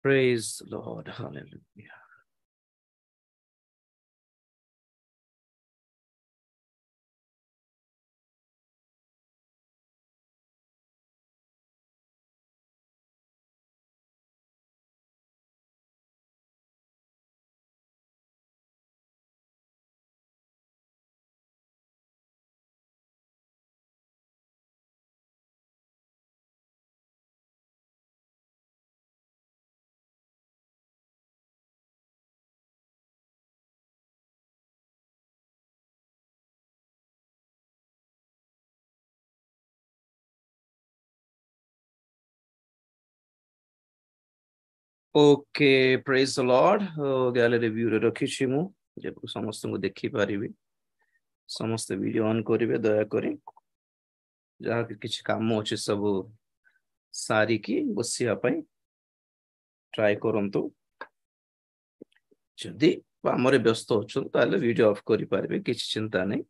Praise the Lord. Hallelujah. Okay, praise the Lord. Gallery view रे रखिछि मु जे समस्त को देखि पारिबे समस्त वीडियो ऑन करिवे दया करी जहा किछि काम अछि सब सारी की बसिया पई ट्राई करंतु जदि हमरे व्यस्त अछु ताले वीडियो ऑफ करि पारिबे किछि चिंता नै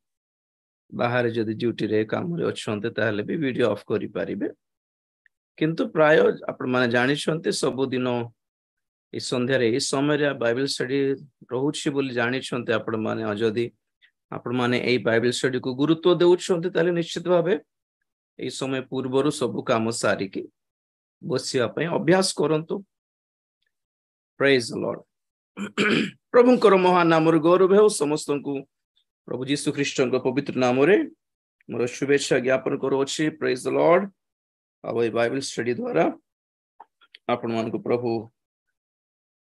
बाहर जदि ड्यूटी रे काम रे अछन्ते ताले भी वीडियो ऑफ करि पारिबे किंतु प्राय आपण माने जानि छन्ते सब दिन इस संध्यारे इस समय बाइबल स्टडी रोहुछि बोली जानि छन्ते आपण माने जदि आपण माने एई बाइबल स्टडी को गुरुत्व देउछन्ते ताले निश्चित भाबे एई समय पूर्वरु सब काम सारी की बसिया पय अभ्यास करंतु प्रेज द लॉर्ड प्रभुंकर महान नाम रे गौरव हो समस्त को प्रभु यीशु ख्रीष्ट को पवित्र नाम रे मोर शुभेच्छा ज्ञापन करो अछि प्रेज द लॉर्ड अब ए बाइबल स्टडी द्वारा आपण मान को प्रभु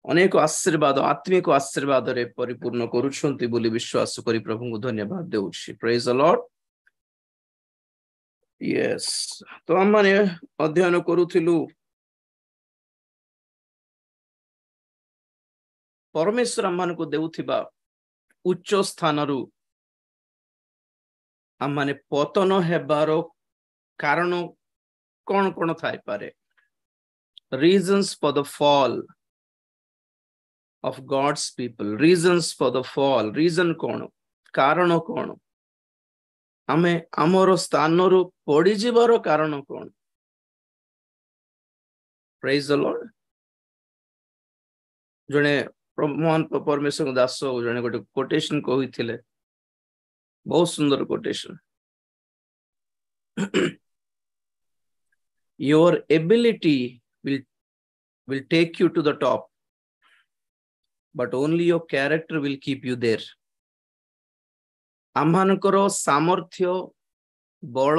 अनेक आशीर्वाद आत्मिक आशीर्वाद रे परिपूर्ण करूछंती बोली विश्वास करी प्रभु को धन्यवाद देउछि प्रेज द लॉर्ड यस तो हम माने अध्ययन करूथिलु परमेश्वर हमन को देउथिबा उच्च स्थान रु हम माने पतन हेबारो कारण कोन कोन थाई पारे reasons for the fall of God's people, reasons for the fall, reason कोन कारण कोन हमें हमरो स्थान रु पड़ी जीवारो कारण कोन praise the Lord जने महान परमेश्वर दास जने गोटे कोटेशन कहिथिले बहुत सुंदर quotation your ability will take you to the top but only your character will keep you there आमानकर सामर्थ्य बल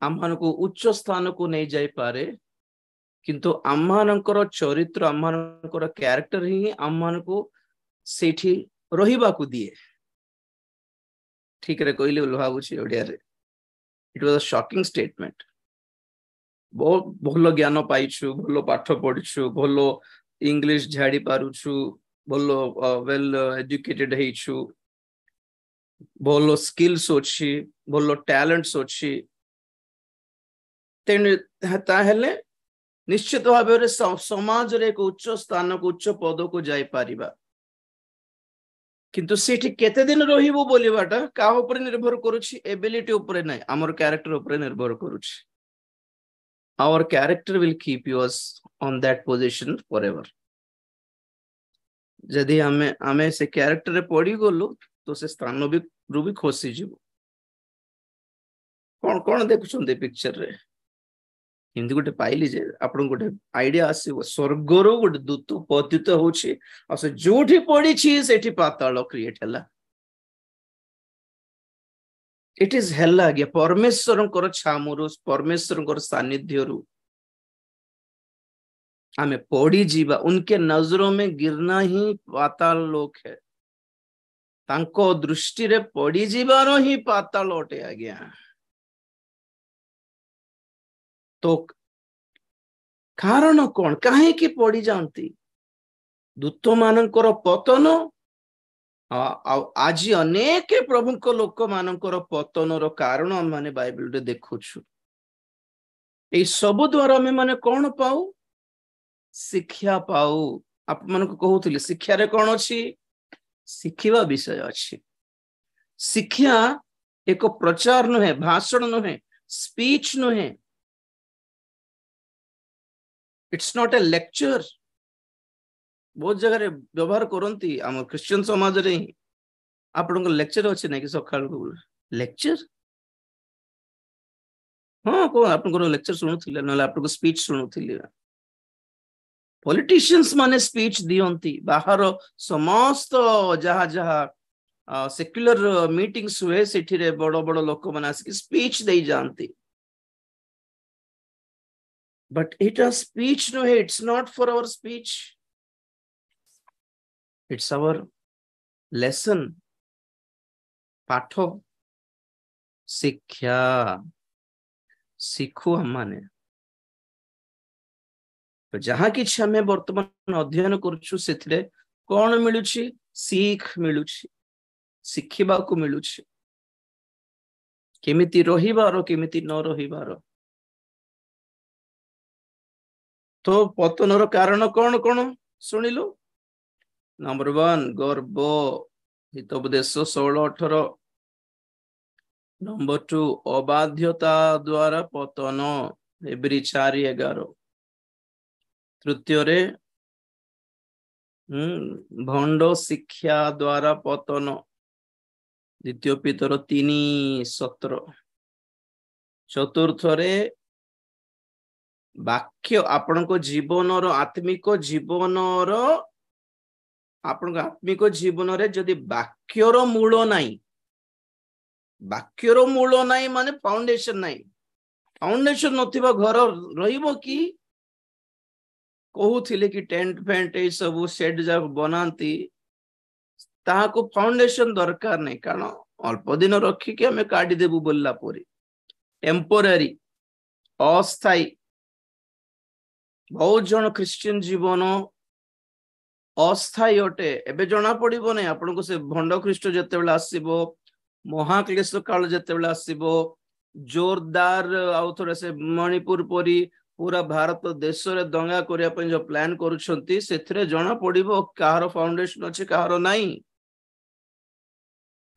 आमान को उच्च स्थान को नहीं जाई पारे किंतु आमानकर चरित्र आमानकर कैरेक्टर ही आमान को सेठी रहिबा को दिए ठीक रे कहले भाबुछि ओडिया रे it was a shocking statement बहुत भलो ज्ञान पाइछु भलो पाठ पढिछु भलो इंग्लिश झाड़ी पारुछु भलो वेल एजुकेटेड हेछु भलो स्किल्स अछि भलो टैलेंट्स अछि तेन ताहेले निश्चित भाबे रे समाज रे एक उच्च स्थान को उच्च पद को जाई पारिबा किंतु सेठी केते दिन रहिबो बोलिबाटा का ऊपर निर्भर करूछि एबिलिटी ऊपर नै हमर कैरेक्टर ऊपर निर्भर करूछि our character will keep us on that position forever जदि हमें से कैरेक्टर रे पड़ी गलो तो से स्थान भी रु भी खोसी जीवो कोन कोन देखुछन्ते पिक्चर रे हिंदी गोटे पाइली जे आपन गोटे आईडिया आसीबो स्वर्ग रो गोटे दूत पतित होछि आ से जोठी पड़ी छी सेठी पाताल क्रिएट हला इट इज हेला गया परमेश्वर कर छामुरु परमेश्वर कर सानिध्य रु हमें पड़ी जीवा उनके नजरों में गिरना ही पाताल लोक है तांको दृष्टि रे पड़ी जीवारो ही पाताल ओटे आ गया तो कारण कोन काहे की पड़ी जानती दूत मानकर पतन आज अनेक प्रभु को लोक मानकर पतनर कारण माने बाइबल रे देखुछु ए सब द्वारा में माने कोन पाऊ शिक्षा पाऊ आप मन को कहउतली शिक्षा रे कोन अछि शिखिबा विषय अछि शिक्षा एक प्रचार न है भाषण न है स्पीच न है इट्स नॉट ए लेक्चर बहुत जगह व्यवहार करती आम क्रिश्चियन समाज रे आपण लेक्चर अच्छे ना कि सका लेक्चर हाँ कौन आप लेक्चर शुणुले ना आपको स्पीच शुणुली पॉलिटिशियंस माने स्पीच दियंती बाहर समस्त जहा जहा सेक्युलर मीटिंग्स हुए सेठी रे बड़ बड़ लोक माने आसिक स्पीच दे जानती but it a speech no it's not for our speech it's our lesson पाठ शिक्षा शिखु हम माने तो जहाँ किछि हमें वर्तमान अध्ययन करछु सेथिरे कोन मिलुछि सीख मिलुछि शिखिबा को मिलुछि केमिति रहिबार केमिति न रहिबार तो पतनर कारण कौन कौन सुनिलु नंबर 1 गर्व हितोपदेश 16-18 नंबर 2 अबाध्यता द्वारा पतन एब्री 4-11 तृतीय रे भंड शिक्षा द्वारा पतन द्वितीय पीतर 3:17 चतुर्थ रे वाक्य आपण को जीवन आत्मिक जीवन आपण आत्मिक जीवन रे जदि वाक्यर मूल नाही वाक्यर मूल नाही माने फाउंडेशन नाही फाउंडेशन नथिबा घर रहिबो कि कहूथिले कि टेंट फेंट ए सब सेट जा बनांती ताको फाउंडेशन दरकार नहीं कारण अल्प दिन रखी कि हमें काटी देबु बोलला परी टेम्पोररी अस्थायी बहुत जन क्रिश्चियन जीवन अस्थायी अटे एबे जना पड़िबो नहीं आपन को से भंड ख्रीष्ट जते बेला आसीबो महाक्लेश काल जते बेला आसीबो जोरदार आउ थोड़े से मणिपुर परी पूरा भारत देश रे दंगा करिया पय जो प्लान करूछंती सेथरे जना पड़िबो काହାର फाउंडेशन अछि काହାର नाही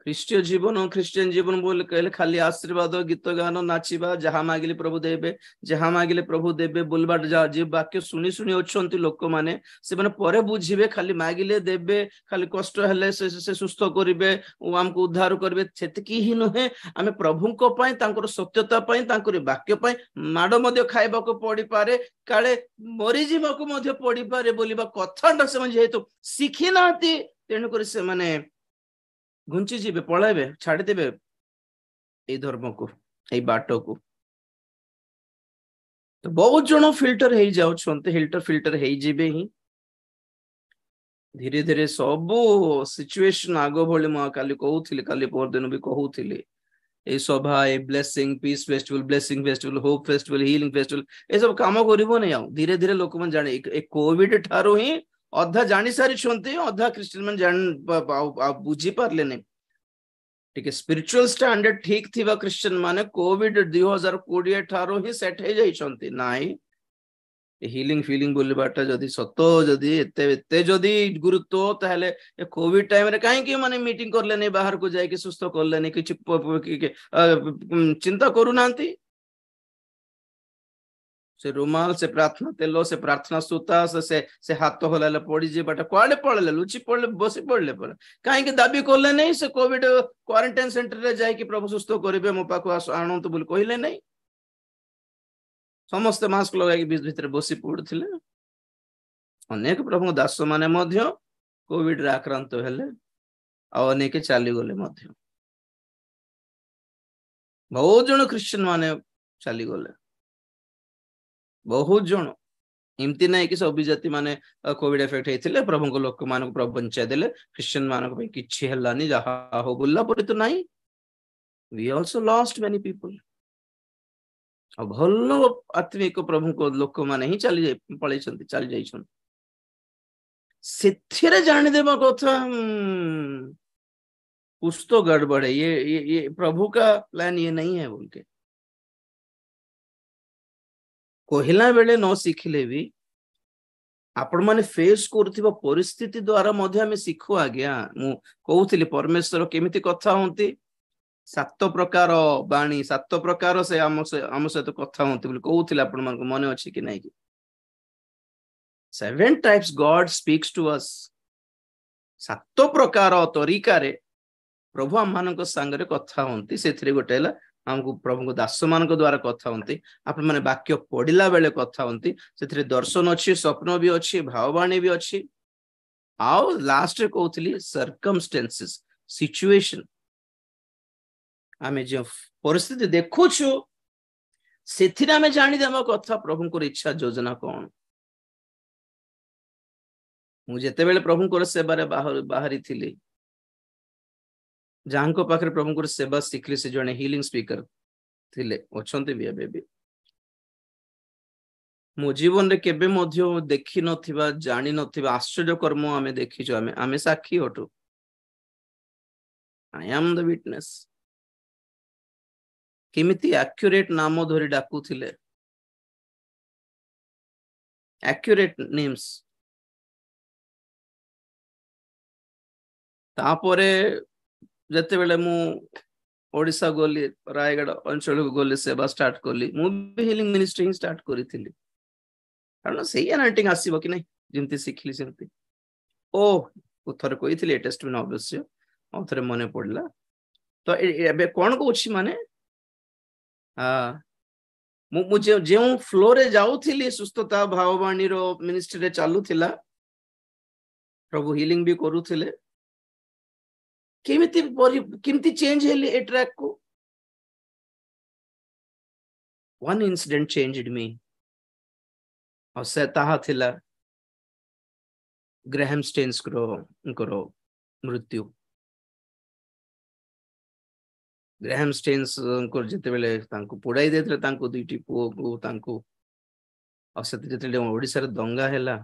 क्रिश्चियन जीवन बोल कहले खाली आशीर्वाद गीत गान नाचिबा जहा मागिले प्रभु देबे बोलबा जे वाक्य सुनी सुनी अछंती लोक माने से माने परे बुझिबे खाली मागिले देबे खाली कष्ट हेले से सुस्थ करिवे हमको उद्धार करिवे सेतकी ही नहे आमे प्रभु को पय तांकर सत्यता पय तांकर वाक्य पय माड मध्ये खाइबा को पड़ी पारे काले मरि जीवा को मध्ये पड़ी पारे बोलिबा कथाटा से जेहेतु सिखि नाती तेनु करी से माने घुंची जीवे पळाइबे छाड़ी देबे ए धर्म को ए बाटो को तो बहुत जन फिल्टर हे जाउ छनते फिल्टर हे जीवे ही धीरे धीरे सब सिचुएशन आगो भले म काली कहूथिले काली पर दिन भी कहूथिले ए सभा ए blessing peace festival hope festival healing festival ए सब काम करिवो नै आउ धीरे धीरे लोक मन जाने ए कोविड ठारो ही अधा जानी सारी छनते अधा क्रिश्चियन मन जान बुझी पारले नै ठीक स्पिरिचुअल स्टैंडर्ड ठीक थिबा क्रिश्चियन माने कोविड 2020 ठारो ही सेट हे जाई छनते नाही हीलिंग फीलिंग बोलबाटा जदी सतो जदी एते जदी गुरुत्व ताहले ए कोविड टाइम रे काहे कि माने मीटिंग करले नै बाहर को जाय कि सुस्थ करले नै कि चिंता करू नांती से रुमाल से प्रार्थना तेलो से प्रार्थना सूता से हाथ होलाले पड़ी जे बाटा क्वाडे पड़ले लुची पड़ले बसी पड़ले पर काहे कि दाबी करले नै से कोविड क्वारंटाइन सेंटर रे जाय कि प्रभु सुस्थ करिवे मो पाको आनो तो बोल कहिले नै समस्त मास्क लगाई बीच भीतर बसी पड़थिले अनेक प्रभु दास माने मध्य कोविड रे आक्रांत हेले आ अनेक चाली गले मध्य बहुत जन क्रिश्चियन माने चाली गले बहुत जन एमती नहीं कि सब जाति माने कोविड इफेक्ट हेथिले प्रभु को लोक मान को प्रभु बंचाई देले क्रिश्चियन मान को किछि हलानी जहा हो बोलला पर तो नहीं we also lost many people अब भलो आत्मिक प्रभु को लोक माने ही चली पळै छथि चली जाई छन सेथिरे जानि देबा कथा कुछ तो गड़बड़ है ये प्रभु का प्लान ये नहीं है बोल के कहला बेले न शिखिले भी आपण माने फेस करथिबा परिस्थिति द्वारा मध्ये हमें शिखु आज्ञा मु कहउथिली परमेश्वर केमिति कथा होंती 7 प्रकार बाणी 7 प्रकार से आम सहित कथा होंती बोली कहउथिली आपण मन को मने अछि कि नै कि 7 types God speaks to us. 7 प्रकार तरीका रे प्रभु आम मान सांगे कथा हंती से गोटे है आमको प्रभु को दास मान द्वारा कथा हंती आप मैंने वाक्य पढ़ला बेले कथा हंती से दर्शन अच्छी स्वप्न भी अच्छी भाववाणी भी अच्छी आओ लास्ट रे कहूली सर्कमस्टेंसेस सिचुएशन आमे जो परिस्थिति देखुछु से आमे जानी देम कथा प्रभु को इच्छा योजना कौन मु जेते बेले प्रभु को सेवारे बाहरी थिली जहाँ पाखे प्रभु को सेवा शिखली से जड़े हिलिंग स्पीकर थिले अच्छे भी एबे भी मो जीवन रे केबे मध्य देखि नथिबा जानि नथिबा आश्चर्य कर्म आमे देखिछु आमे साक्षी हटु आई एम द विटनेस केमिति एक्यूरेट नाम धरी डाकू थिले एक्यूरेट नेम्स तापरे जते बेले मु ओडिसा गली रायगढ़ अंचल को गली सेवा स्टार्ट करली मु भी हिलिंग मिनिस्ट्री स्टार्ट करी थिली कारण सेही एनाइटिंग आसीबो कि नै जिंती सिखली सेंती ओ उथर कोई थिले टेस्ट में अवश्य उथरे मने पड़ला तो एबे कोन को अछि माने मु जे फ्लो रे जाउथिली सुस्थता भाववाणी रो मिनिस्ट्री रे चालू थिला प्रभु हिलिंग भी करूथिले केमिति चेंज हेली ए ट्रैक को वन इंसिडेंट चेंज्ड मी और से ताहा थिला ग्राहम स्टेन्स करो मृत्यु ग्राहम स्टेन्स को जते बेले तांको पुडाई देथले तांको दुईटी पुओ को तांको और से जते ओडिसा रे दंगा हेला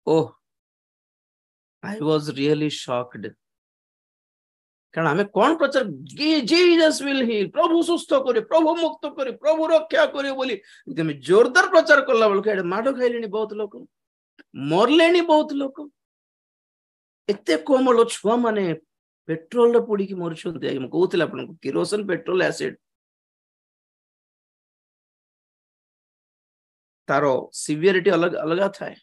ओह आई वाज रियली शॉक्ड कारण आमे कौन प्रचार जीसस विल हील प्रभु सुस्थ करे प्रभु मुक्त करे प्रभु रक्षा करे बोली एकदम जोरदार प्रचार करला बेल माड़ खाइले बहुत लोग मरले बहुत लोग एत कोमल छुआ माने पेट्रोल पोड़ी की मर कहूला आपको किरोसिन पेट्रोल एसिड तार सिवियरिटी अलग अलग थाए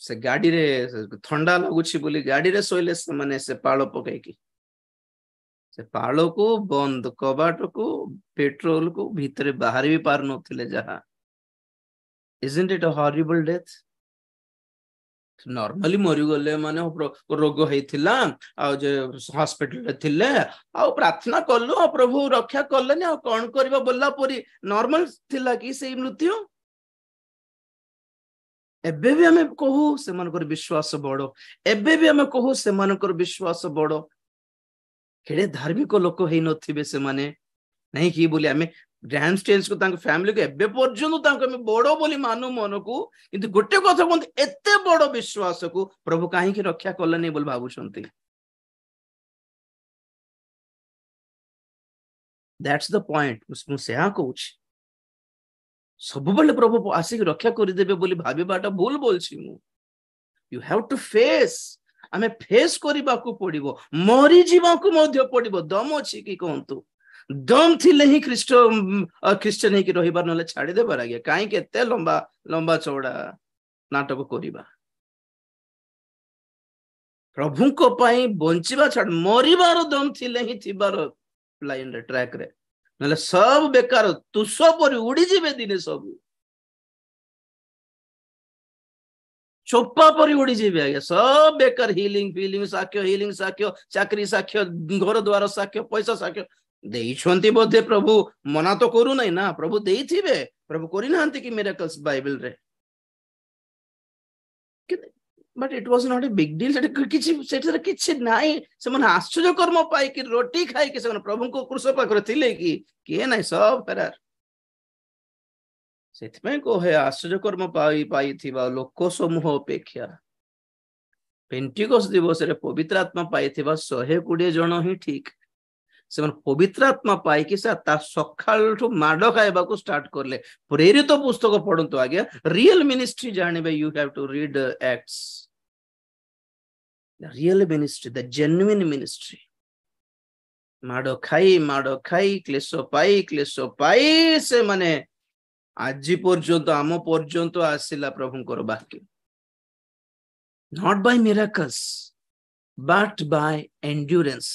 से गाड़ी रे ठंडा लगुछि बोली गाड़ी रे सोइले माने से पालो पकैकी से पालो को बंद कबाट को पेट्रोल को भीतर बाहर भी पार नथिले जहा isn't it a horrible death normally मरि गले माने रोग हेतिला आ जे हॉस्पिटल रे थिले आ प्रार्थना करलो प्रभु रक्षा करलेनी आ कोन करबा बोलला परी नॉर्मल थिला कि से मृत्यु एबे भी हमें कहू से मानकर विश्वास बड़ एबे भी हमें कहू से मानकर विश्वास बड़ केड़े धार्मिक लोक हेई नथिबे से माने नहीं कि बोली हमें ग्रैंड स्टेन्स को तांको फैमिली को एबे पर्यंत तांको हमें बड़ बोली मानु मन को किंतु गोटे कथा कोन एते बड़ विश्वास को प्रभु काहे कि रक्षा करले नै बोल भाबुछंती दैट्स द पॉइंट मु सेहा कहूछ सब बेले प्रभु आसिक रक्षा कर देबे बोली भाबीबाटा भूल बोलछि मु यू हैव टू फेस हमें फेस करबा को पड़िबो मरि जीवा को मध्य पड़िबो दम अछि कि कहंतु दम थिले ही क्रिश्चियन ही कि रहिबार नले छाडी देबार आगे काहे केते लंबा लंबा चौड़ा नाटक करिबा प्रभु को पई बंचिबा छाड मरिबार दम थिले ही थिबार लाइन रे ट्रैक रे नले सब बेकार तुस पर उड़ी जीवे दिने सब चोपा पर उड़ी जीवे आगे सब बेकार हिलिंग फीलिंग साक्ष्य चाकरी साक्ष्य घर द्वार साक्ष्य पैसा साक्ष्य देइछंती बोधे प्रभु मना तो करू नहीं ना प्रभु देई थिबे प्रभु करि नांती कि मिरेकल्स बाइबल रे but it was not a big deal सेटा किछि नाही से मन आश्चर्य कर्म पाई कि रोटी खाई कि से प्रभु को क्रूस पाखरे थिले कि के नाही सब फरार सेति में को है आश्चर्य कर्म पाई थिबा लोक समूह अपेक्षा पेंटिकोस दिवस रे पवित्र आत्मा पाई थिबा 120 जन ही ठीक से मन पवित्र आत्मा पाई कि से ता सखाल ठो माडो खाइबा को स्टार्ट करले प्रेरित पुस्तक पढंतु आगे रियल मिनिस्ट्री जानिबे you have to read Acts the real ministry the genuine ministry माडो खाई क्लेशो पाई से माने आज पर्यंत आम पर्यंत आसिला प्रभुंकर वाक्य not by miracles but by endurance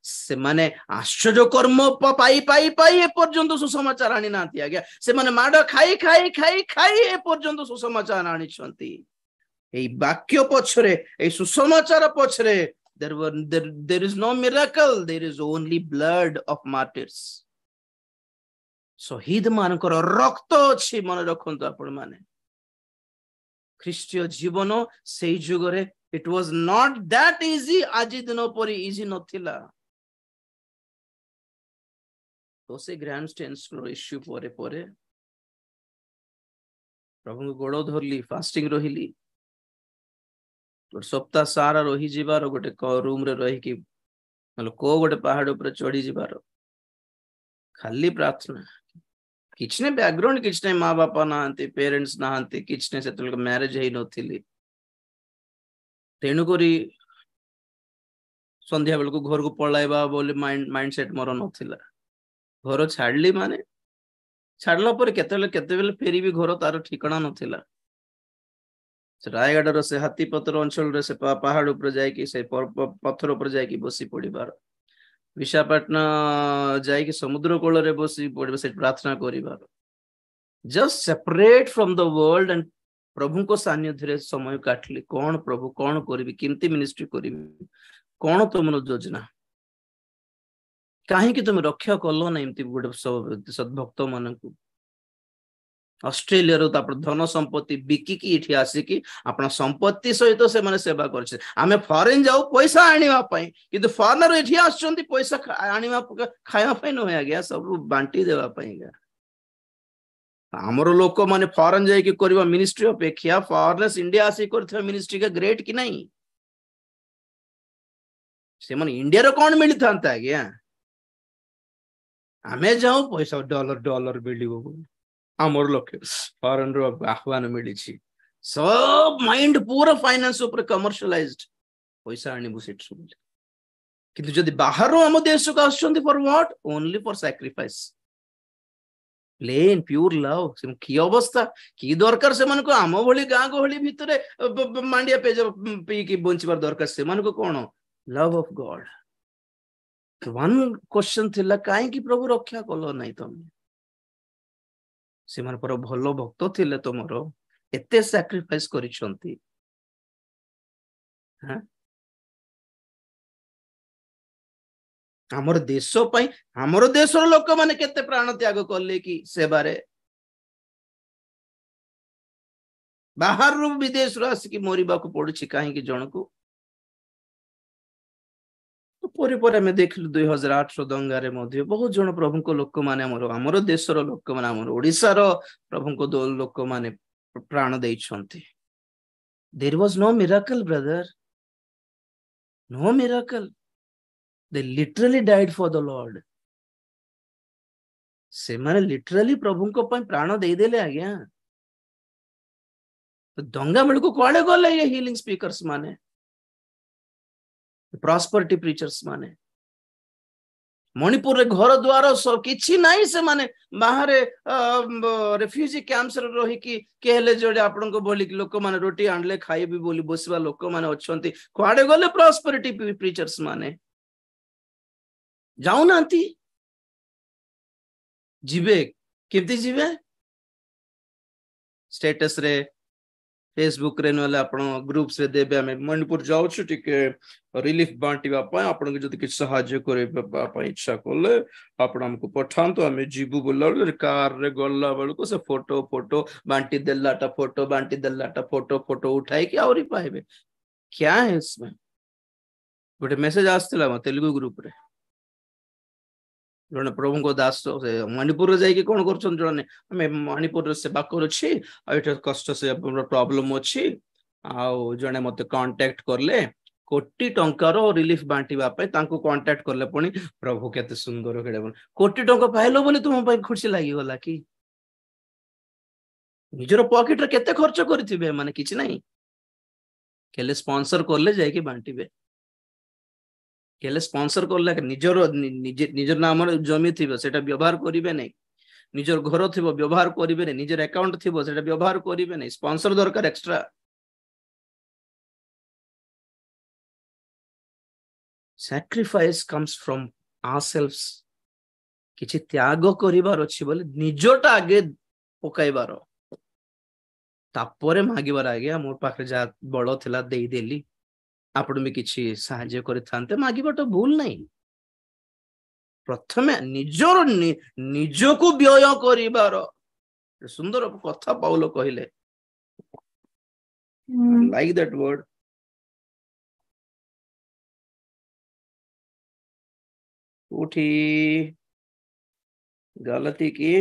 से माने आश्चर्य कर्म पाई पाई पाई ए पर्यंत सुसमाचार आनी नाती आज्ञा से माने माड खाई खाई खाई खाई ए पर्यंत सुसमाचार आनी छंती ए वाक्य पछरे ए सुसमाचार पछरे there is no miracle, there is only blood of martyrs. शहीद मानकर रक्त अछि मन रखंतु आपण माने ख्रीष्टीय जीवन सेई जुगरे it was not that easy आज दिन परी इजी नथिला तो से ग्रैंड स्टेन्स रो इश्यू परे परे प्रभु गोड़ धरली फास्टिंग रहिली सप्ताह सारा रही जीवार गोटे रूम रे रही कि को गोटे पहाड़ ऊपर चढ़ी जीवार खाली प्रार्थना किछ ने बैकग्राउंड किछ ने माँ बापा नहांती पेरेंट्स नहांती किछ ने से मैरिज ही नथिली तेणु करी संध्या बेल को घर को पलाइबा बोली माइंडसेट मोर नथिला घर छाड़ली माने छाड़ला पर केते बेले फेरी भी घर तार ठिकाना नथिला रायगढ़ से हाथी पत्र अंचल से पहाड़ ऊपर जाइए से पत्थर ऊपर जाइए बसी पड़ार विशाखापाटना जाइए समुद्र कूल रे बसी पड़े से प्रार्थना कर just separate from the world and प्रभु को सानिध्य समय काटली कौन प्रभु कौन करी केमती मिनिस्ट्री करी कौन तुम योजना कहीं तुम रक्षा कल ना एमती गोटे सद्भक्त मान ऑस्ट्रेलिया रो तापर धन संपत्ति बिकिकी इठी आसिकी अपना संपत्ति सहित से माने सेवा करछे आमे फॉरेन जाऊ पैसा आनिवा पई किंतु फॉरेनर इठी आछंती पैसा आनिवा खाया पई न होया गया सब बांटी देवा पई गया हमरो लोक माने फॉरेन जाई के करबा मिनिस्ट्री अपेक्षा फॉरेनर्स इंडिया आसी करथवा मिनिस्ट्री का ग्रेट कि नहीं से माने इंडिया रो कोन मिली थांता गया आमे जाऊ पैसा डॉलर डॉलर बिल्डिंग आमर लक्ष्य फॉरेन रो आह्वान मिली सब माइंड पूरा फाइनेंस ऊपर कमर्शियलाइज्ड पैसा आनिबु सेट सब किंतु जदि बाहर हम देश को आछंती for what only for sacrifice plain pure love से की अवस्था की दरकार से मन को आम भली गाँ गहली भितरे मांडिया पेज पी की बंचबार दरकार से मन को कोन love of God one question थिला काहे की प्रभु रक्षा कलो नहीं तमे से मन पर भलो भक्त थिले तमर एते सैक्रिफाइस करिसंती हां हमर देश पई हमर देशर लोक माने केते प्राण त्याग करले कि सेबारे बाहर रो विदेश रो आसी कि मोरिबा को पड़ुछि काहे कि जण को परे परे में देखलु 2008 रो दंगारे मध्ये बहुत जण प्रभु को लोक माने हमर देशर लोक माने हमर ओडिसा रो प्रभु को दो लोक माने प्राण देइ छंती there was no miracle brother no miracle they literally died for the Lord से माने लिटरली प्रभु को पई प्राण देइ देले आज्ञा तो दंगा बेल को कोड़े गले ये हीलिंग स्पीकर्स माने प्रॉस्पेरिटी प्रीचर्स माने मणिपुर रे घर द्वार सब किछि नाही से माने बाहर रेफ्यूजी कैंप्स रे रही कि केले जोडे आपन को बोली लोक माने रोटी आनले खाई भी बोली बसवा लोक माने अछंती कोड़े गले प्रॉस्पेरिटी प्रीचर्स माने जाऊ नांती जीवे केमती जीवे स्टेटस रे फेसबुक रे नले आपण ग्रुप्स रे देबे हमें मणिपुर जाऊ छु टिके रिलीफ बांटीबा पय आपण के जति किछ सहाय्य करे पय इच्छा करले आपण हमको पठांतो हमें जीबू बोलल कार रे गल्ला बेल को से फोटो फोटो बांटी देलाटा फोटो बांटी देलाटा फोटो फोटो उठाई कि औरी पाइबे क्या है इसमें गोटे मैसेज आस्तला तेलुगु ग्रुप रे जने प्रभु को दास से मणिपुर जाई के कोन करछन जने हमें मणिपुर सेवा करछि आ एटा कष्ट से प्रॉब्लम अछि आ जने मते कांटेक्ट करले कोटी टंकार रिलीफ बांटीबा पे तांको कांटेक्ट करले पणी प्रभु केते सुंदर केडे कोटी टंका पाइलो बोली तुम पे खुशी लागि होला कि निजर पॉकेट रे केते खर्च करथिबे माने किछ नाही केले स्पॉन्सर करले जाई के बांटीबे केले स्पॉन्सर करले निजर निजर नाम जमी थी सेटा व्यवहार करिवे नहीं निजर घर थी व्यवहार करेंगे निजर अकाउंट थी व्यवहार करेंगे स्पॉन्सर दरकार extra sacrifice comes from ourselves किछि त्याग करिवार अछि बोले निजटा आगे पकाइबार तापरे मागिबार आगे मोर पाखे जा बड़ थिला देई देली आपण भी किछि सहाय्य करिथांते मागिबाटा भूल नहीं प्रथमे निजर निजको व्यय करिबार सुंदर कथा पाउलो कहिले लाइक दैट वर्ड उठी गलती की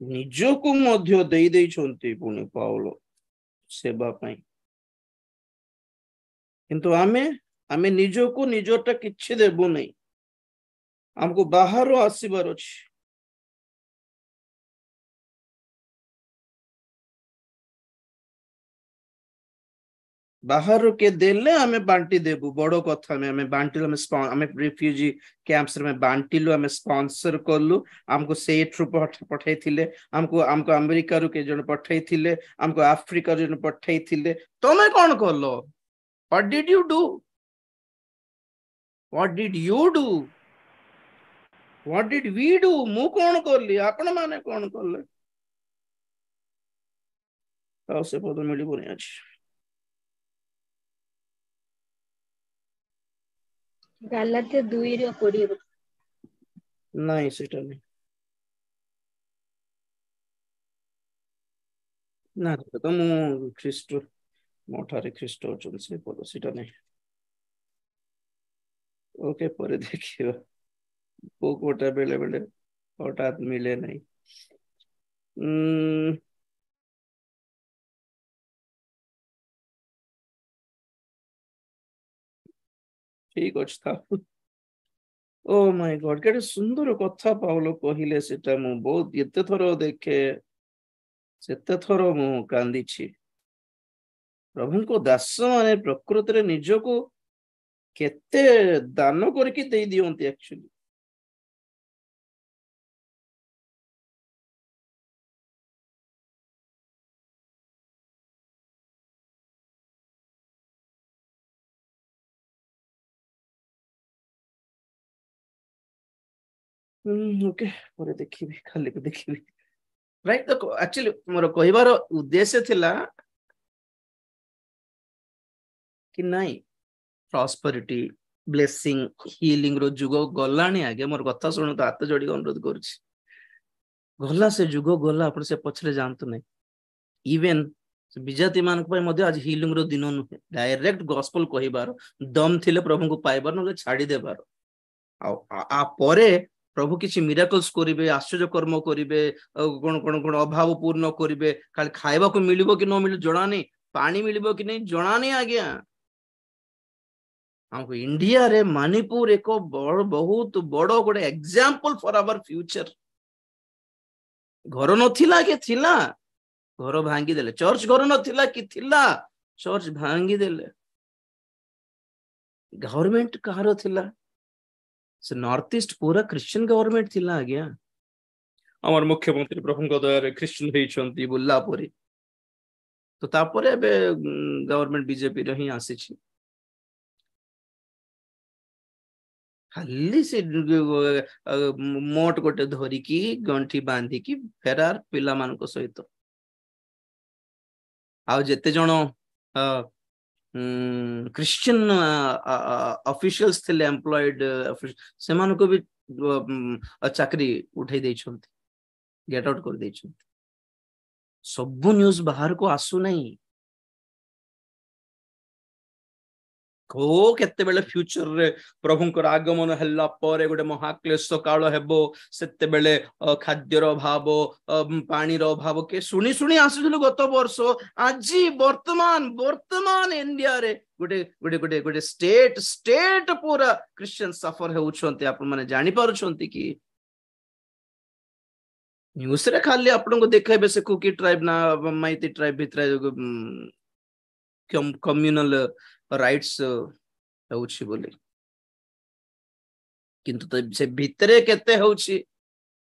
निजको मध्य देई देई छंती पुनी पाउलो सेवा पाई किंतु आमे आमे निजको निजटा किछि देबो नहीं हमको बाहर आसीबार अछि बाहर के देले हमें बांटी देबू बड़ कथा में हमें बांटिलो हमें रिफ्यूजी कैंप्स रे में बांटिलो हमें स्पॉन्सर करलु हमको सेठ रु पठाई थिले हमको हमको अमेरिका रु के जन पठाई थिले हमको अफ्रीका रु जन पठाई थिले तमे कोन करलो what did you do what did you do what did we do मु कोन करली आपण माने कोन करले आ से पद मिली बने अछि गालात्य 2:20 नहीं सेटा नहीं ना तो मु ख्रीष्ट मोठारे ख्रीष्ट अछन से पद सेटा नहीं ओके पर देखियो को कोटा बेले बेले हठात मिले नहीं ठीक अछि था ओ माय गॉड केटे सुंदर कथा पाउलो कहिले सेटा मु बहुत एते थरो देखे सेते थरो मु कांदी छी प्रभु को दास माने प्रकृति रे निजको केते दान करके दे दियंती एक्चुअली ओके पर देखिबी खाली को देखिबी राइट तो एक्चुअली मोर कहिबार उद्देश्य थिला कि नहीं प्रॉस्पेरिटी ब्लेसिंग हीलिंग रो जुग गलानी आगे मोर कथा सुन तो हाथ जोड़ी अनुरोध करूची गला से जुग गला अपन से पछरे जानतो नहीं इवन विजाति मान आज हीलिंग रो दिन नुहे डायरेक्ट गॉस्पेल कहिबार दम थिले प्रभु को पाइबार न छाड़ी देबार आ परे प्रभु किसी मिराकल्स करिवे आश्चर्य कर्म करिवे कोन कोन कोन अभाव पूर्ण करिवे खाली खाइबा को मिलिबो कि न मिल जणा नहीं पानी मिलिबो कि नहीं जणा नहीं आज्ञा हमको इंडिया रे मणिपुर एक बहुत बड़ गोटे एग्जांपल फॉर आवर फ्यूचर घर नथिला के थिला घर भांगी देले चर्च घर नथिला कि थिला चर्च भांगी देले गवर्नमेंट कहारो थिला से नॉर्थ ईस्ट पूरा क्रिश्चियन गवर्नमेंट थिला आज्ञा हमर मुख्यमंत्री प्रभु दया क्रिश्चियन होइछंती बुल्ला परी तो तापरे बे गवर्नमेंट बीजेपी रे ही आसी छी खाली से मोट गोटे धरिकी गंठी बांधिकी फेरार पिला मानक सहित आ जेते जण क्रिश्चियन ऑफिशियल्स थिले एम्प्लॉयड से मानको भी चाकरी उठै दै छथि गेट आउट कर दै छथि सब न्यूज़ बाहर को आसु नहीं को केते बेले फ्यूचर रे प्रभुंकर आगमन हल्ला परे गोटे महाक्लेश काल हेबो सेते बेले खाद्यर अभाव पानीर अभाव के शुणी शुणी आसुलु गत वर्ष आज वर्तमान वर्तमान इंडिया रे गोटे गोटे गोटे गोटे स्टेट स्टेट पूरा क्रिश्चियन सफर होउछन्ते आपण माने जानि पारुछन्ते कि न्यूज रे खाली आपण को देखाइबे से कुकी ट्राइब ना माइती ट्राइब भितर कम्युनल राइट्स होउछि बोली किंतु तो से भितरे केते होउछि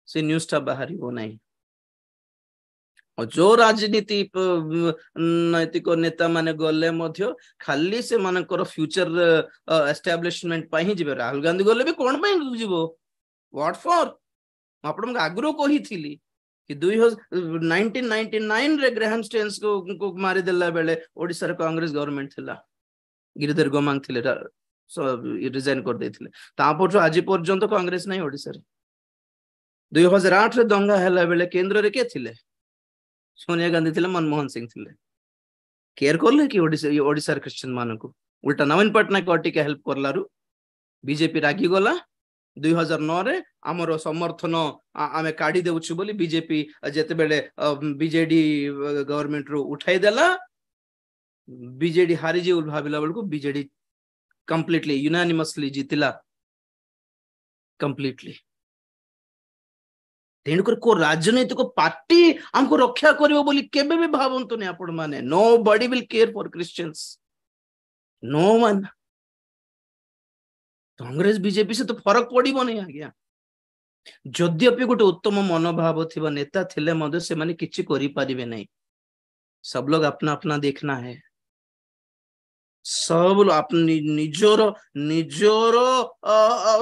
से न्यूज टा बाहरी हो नहीं और जो राजनीति नैतिक नेता माने गले मध्य खाली से मानकर फ्यूचर एस्टैब्लिशमेंट पा ही जिबे राहुल गांधी गले भी कोन पई जिवो व्हाट फॉर आपण आग्रह कही थी कि 1999 रे ग्राहम स्टेन्स को मारी देला बेले ओडिसा रे कांग्रेस गवर्नमेंट थिला गिरिधर गोमांग थिले रिजाइन कर देथिले तापर आज पर्यंत कांग्रेस नहीं ओडिसा रे 2008 रे दंगा हैला बेले केंद्र रे के थिले सोनिया गांधी थिले मनमोहन सिंह थिले केयर करले कि ओडिसा रे क्रिश्चियन मानन को उल्टा नवीन पटनायक अटी के हेल्प करलारु बीजेपी रागी गला 2009 रे हमरो समर्थन आमे काढी देउछु बोली बीजेपी जेते बेले बीजेडी गवर्नमेंट रो उठाई देला बीजेडी हारी जे भाबिला बेलको बीजेडी कंप्लीटली यूनानिमसली जीतिला कंप्लीटली तेणु कर को राजनीतिक पार्टी हमको रक्षा करिवो बोली केबे भी भावंतु ने आपण माने nobody will care for Christians no one Congress BJP से तो फरक पड़िबो नहीं आज्ञा यद्यपि गोटे उत्तम मनोभाव थिबा नेता थिले मधे से माने किछि करि परिबे नहीं सब लोग अपना अपना देखना है सब लोग अपनी निजोर निजोर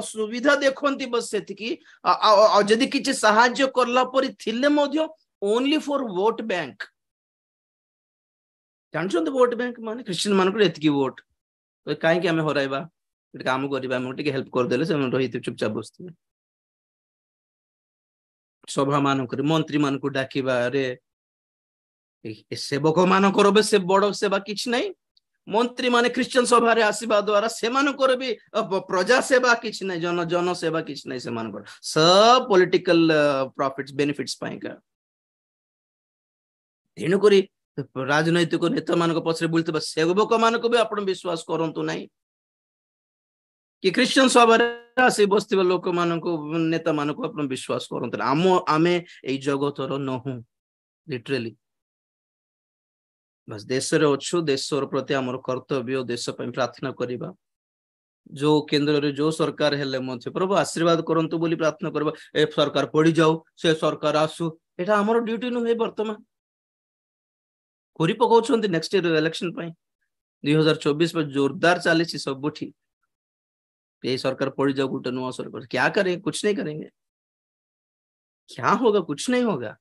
सुविधा देखंती बस सेति की जदी किछि सहाय्य करला परि थिले मधे ओनली फॉर वोट बैंक जानछन वोट बैंक माने क्रिश्चियन मान को एतकी वोट तो काहे कि हमें हराइबा काम करबा मोटे हेल्प कर देले से रहित चुपचाप बसथिबे सभा मान कर मंत्री मान को डाकिबा रे सेवक मान करबे से बड़ सेवा किछ नहीं मंत्री माने क्रिश्चियन सभा रे आसीबा द्वारा से मान कर भी प्रजा सेवा किछ नहीं जन जन सेवा किछ नहीं से मान कर सब पॉलिटिकल प्रॉफिट्स बेनिफिट्स पाएगा तेणु करी राजनैतिक नेता मान को पछरे बुलते सेवक मान को भी आपण विश्वास करंतु नहीं कि क्रिश्चियन सभा रे आसी बसथिबा लोक मान को नेता मान को आपण विश्वास करंतु आमे ए जगतर नहु लिटरली बस देश रे अच्छु देशर प्रति हमर कर्तव्य देश पय प्रार्थना करिबा जो केंद्र रे जो सरकार हेले मध्य प्रभु आशीर्वाद करंतु बोली प्रार्थना करबा ए सरकार पड़ी जाऊ से सरकार आसु एटा हमर ड्यूटी नु हे वर्तमान कोरी पकाउछंती नेक्स्ट ईयर इलेक्शन पय 2024 पर जोरदार चली सबुठी ये सरकार पड़ी जाओ गुटे नुआ सरकार क्या करेंगे कुछ नहीं करेंगे क्या होगा कुछ नहीं होगा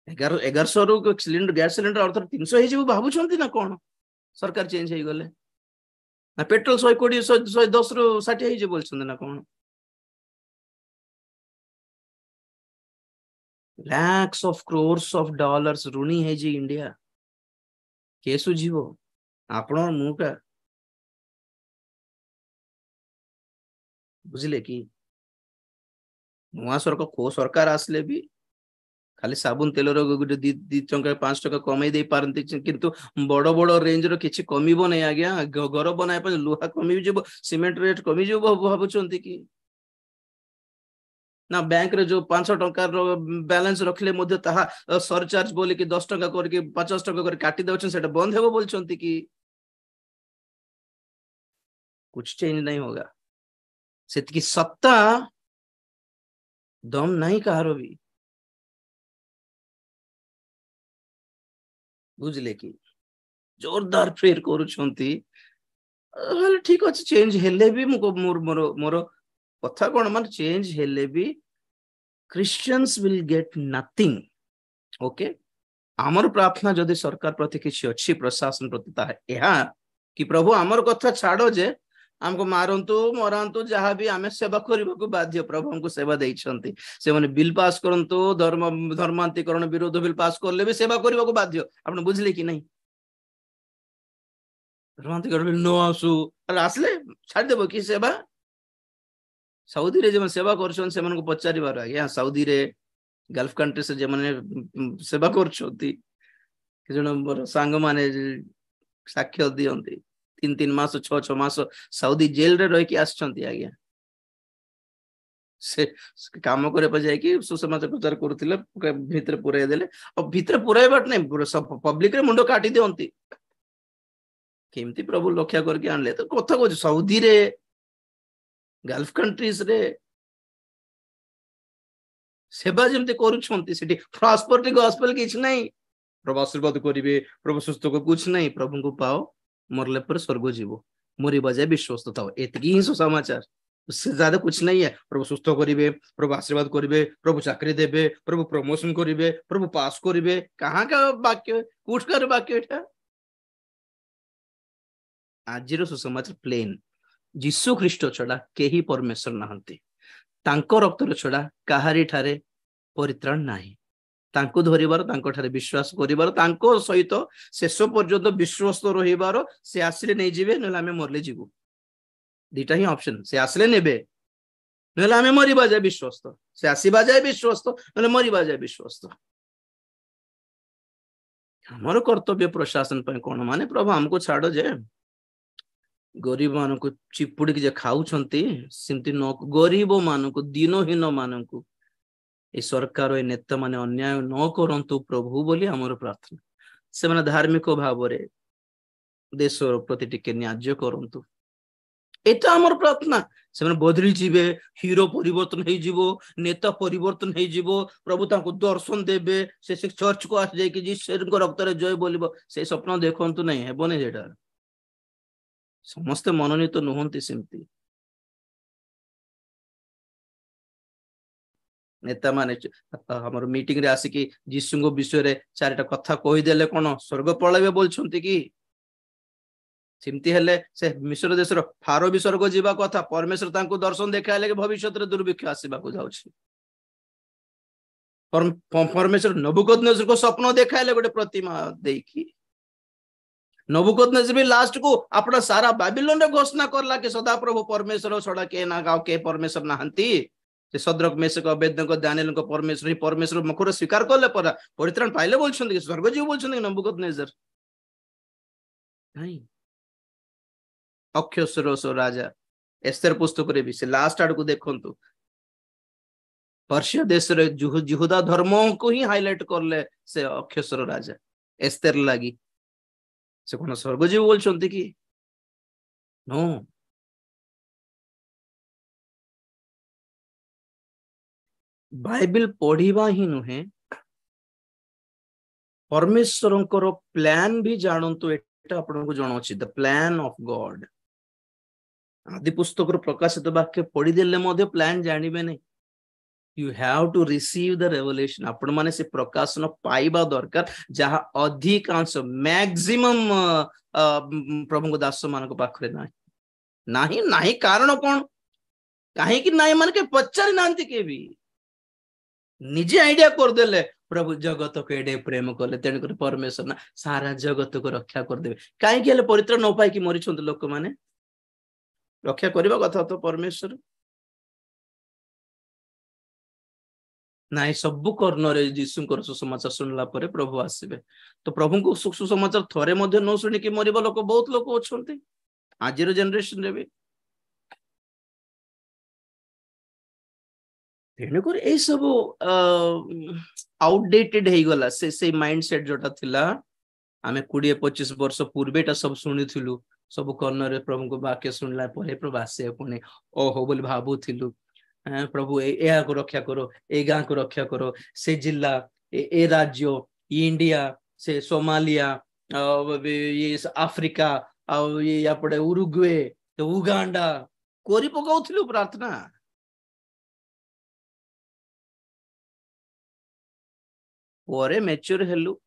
1100 रु सिलिंडर गैस सिलिंडर और 300 ही भावुं ना कौन सरकार चेंज हो गले ना पेट्रोल 120 110 रु 60 ही बोलछन ना कौन lakhs of crores of dollars ऋणी है जी इंडिया के सुझीवो आपण मुका बुझले कि नुआ सरकार आसले भी खाली साबुन तेल गोटे 2 टंका 5 टंका कमाई दे पारंती किंतु बड़ बड़ रेंज रो किछि कमिबो नै आज्ञा घर बनाय पर लुहा कमी जेबो सीमेंट रेट कमी जेबो भाबुचंती कि ना बैंक रे जो 500 टंका रो बैलेंस रखले मध्ये ताहा सरचार्ज बोले कि 10 टंका करके 50 टंका कर काटी दउछन सेटा बंद हेबो बोलछंती कि कुछ चेंज नहीं होगा सेतकी सत्ता दम नहीं कहारो भी बुझले कि जोरदार प्रेयर करूछंती ठीक अछि चेंज हेले भी मोर मोर मोर कथा कोन मान चेंज हेले भी Christians will get nothing okay आमर प्रार्थना जदि सरकार प्रति किछि अछि प्रशासन प्रति ता एहा कि प्रभु आमर कथा छाड़ो जे हमको मारंतु मरांतु जहाँ भी आमे सेवा करबा को बाध्य प्रभु हमको सेवा देइछंती से माने बिल पास करंतु धर्मांतरीकरण विरोध बिल पास करले भी सेवा करबा को बाध्य आपण बुझले कि नहीं नो आसु आसले छाड़देव कि सेवा साउदी रे जो सेवा कर पचार आज्ञा साउदी रे गल्फ कंट्री से जो सेवा कर मोर सांग माने साक्ष्य दियंती 3 मास 6 मास साउदी जेल रे रही कि आज्ञा से काम करे जाकि सुसमाचार प्रचार करुले भितर पुराई देले और भितर पुराइबाट नहीं पब्लिक रे मुंड काटी दियंती केमती प्रभु लक्ष्य करके आनले तो कथा कहूँ साउदी रे गल्फ कंट्रीज रे सेवा जमती करुछंती सेठी प्रॉस्पेरिटी गॉस्पेल किछ नहीं प्रभु आशीर्वाद करिवे प्रभु सुस्थ को कुछ नहीं प्रभु को पाओ मरले पर स्वर्ग जीवो मरी बजाय विश्वस्त थाओ एतकी ही सुसमाचार उससे ज्यादा कुछ नहीं है प्रभु सुस्थ करिवे प्रभु आशीर्वाद करिवे प्रभु चाकरी देबे प्रभु प्रमोशन करिवे प्रभु पास करिवे कहां का वाक्य कुठकार वाक्य एटा आजिर सुसमाचार प्लेन जीसु ख्रीष्ट छड़ा केही परमेश्वर नाहंती तांको रक्तर छड़ा काहारी ठारे परित्राण नाही तांको धरिबार तांको ठारे विश्वास करिबार तांको सहित शेष पर्यंत विश्वस्त रहिबार से आसिले नै जिवे नले आमे मरले जीवु दुटा ही ऑप्शन से आसिले नेबे नले आमे मरिबा जाय विश्वस्त से आसीबा जाय विश्वस्त नले मरिबा जाय विश्वस्त हमर कर्तव्य प्रशासन पे कोन माने प्रभु हमको छाड़ो जे गरीब मान को चिपुड़ी जे खाऊछंती सिमती न गरीब मान को दिनहीन मान को ए सरकार ए नेता माने अन्याय न करंतु प्रभु बोली हमर प्रार्थना से माने धार्मिक भाव रे देश प्रति टिके न्याय करंतु एटा हमर प्रार्थना से माने बदली जीवे हीरो परिवर्तन हे जीवो नेता परिवर्तन हे जीवो प्रभु ताको दर्शन देबे से चर्च को आस जाय कि जीसस को रक्त रे जय बोलिबो से स्वप्न देखंतु नहीं हेबोने जेटा समस्त मनोनीत नुहंती सेमती नेता माने हमर मीटिंग रे आसी कि जीसु को विषय रे चारटा कथा कहि देले कोन स्वर्ग पळाबे बोलछंती कि सिमती हेले से मिस्र देशर फारो भी स्वर्ग जीवा कथा परमेश्वर तांको दर्शन देखाइले कि भविष्य रे दुर्भिक्ष आसीबा को जाउछि परमेश्वर नबुकदनेस्सर को स्वप्न देखाइले गोटे प्रतिमा देखि नबुकदनेस्सर भी लास्ट को अपना सारा बाबिलोन रे घोषणा करला कि सदा प्रभु परमेश्वर छड़ा के ना गाओ के परमेश्वर नाहंती से सद्रक मेशक अबेदनक दानिएल को परमेश्वर ही परमेश्वर मुखर स्वीकार करले पर परित्राण पाइले बोलछन कि स्वर्ग जीव बोलछन कि नबुकदनेस्सर नहीं अक्षयस्वरस राजा एस्तेर पुस्तक रे भी से लास्ट आड़ को देखंतु पर्शिया देश रे यहूदा धर्म को ही हाईलाइट करले से अक्षयस्वर राजा एस्तेर लागी से कोन स्वर्ग जीव बोलछंती कि नो बाइबल पढ़िबा ही नुहे परमेश्वरंकर प्लान भी जानंतु एटा आपन को जणोछि द प्लान ऑफ गॉड आदि पुस्तक प्रकाशित वाक्य पढ़ी देले मध्ये प्लान जानिबे नै you have to receive the revelation आपण माने से प्रकाशन पाइबा दरकार जहा अधिकांश मैक्सिमम प्रभु को दास मान को पाखरे नाही नाही कारण कोन काहे कि नाही मान के पचारि नांती के भी निजे आइडिया कर देले प्रभु जगत को एडे प्रेम कले तेन कर परमेश्वर ना सारा जगत को रक्षा कर देबे काहे कि ले परित्राण न पाई कि मरि छंत लोक माने रक्षा करबा कथा तो परमेश्वर नाई सब कर्णरे जीशुकर सुसमाचार सुनला परे प्रभु आसीबे तो प्रभु को सुसमाचार थरे मध्ये न सुनि कि मरिबा लोक बहुत लोक अछंती आजिर जनरेशन रे भी तेणुकर ए सब आउटडेटेड हे गला से माइंडसेट जोटा थिला आमे 20-25 वर्ष पूर्वेटा सब सुनिथिलु सब कर्णरे प्रभु को वाक्य सुनला परे प्रभु आसे पुणे ओहो बोली भाबुथिलु प्रभु ए को रक्षा करो ए गां को रक्षा करो से जिला ए राज्य इंडिया से सोमालिया ये अफ्रीका ये आपड़े उरुग्वे तो उगांडा कोरी पकाउथिलु प्रार्थना ओरे मैच्योर हेलु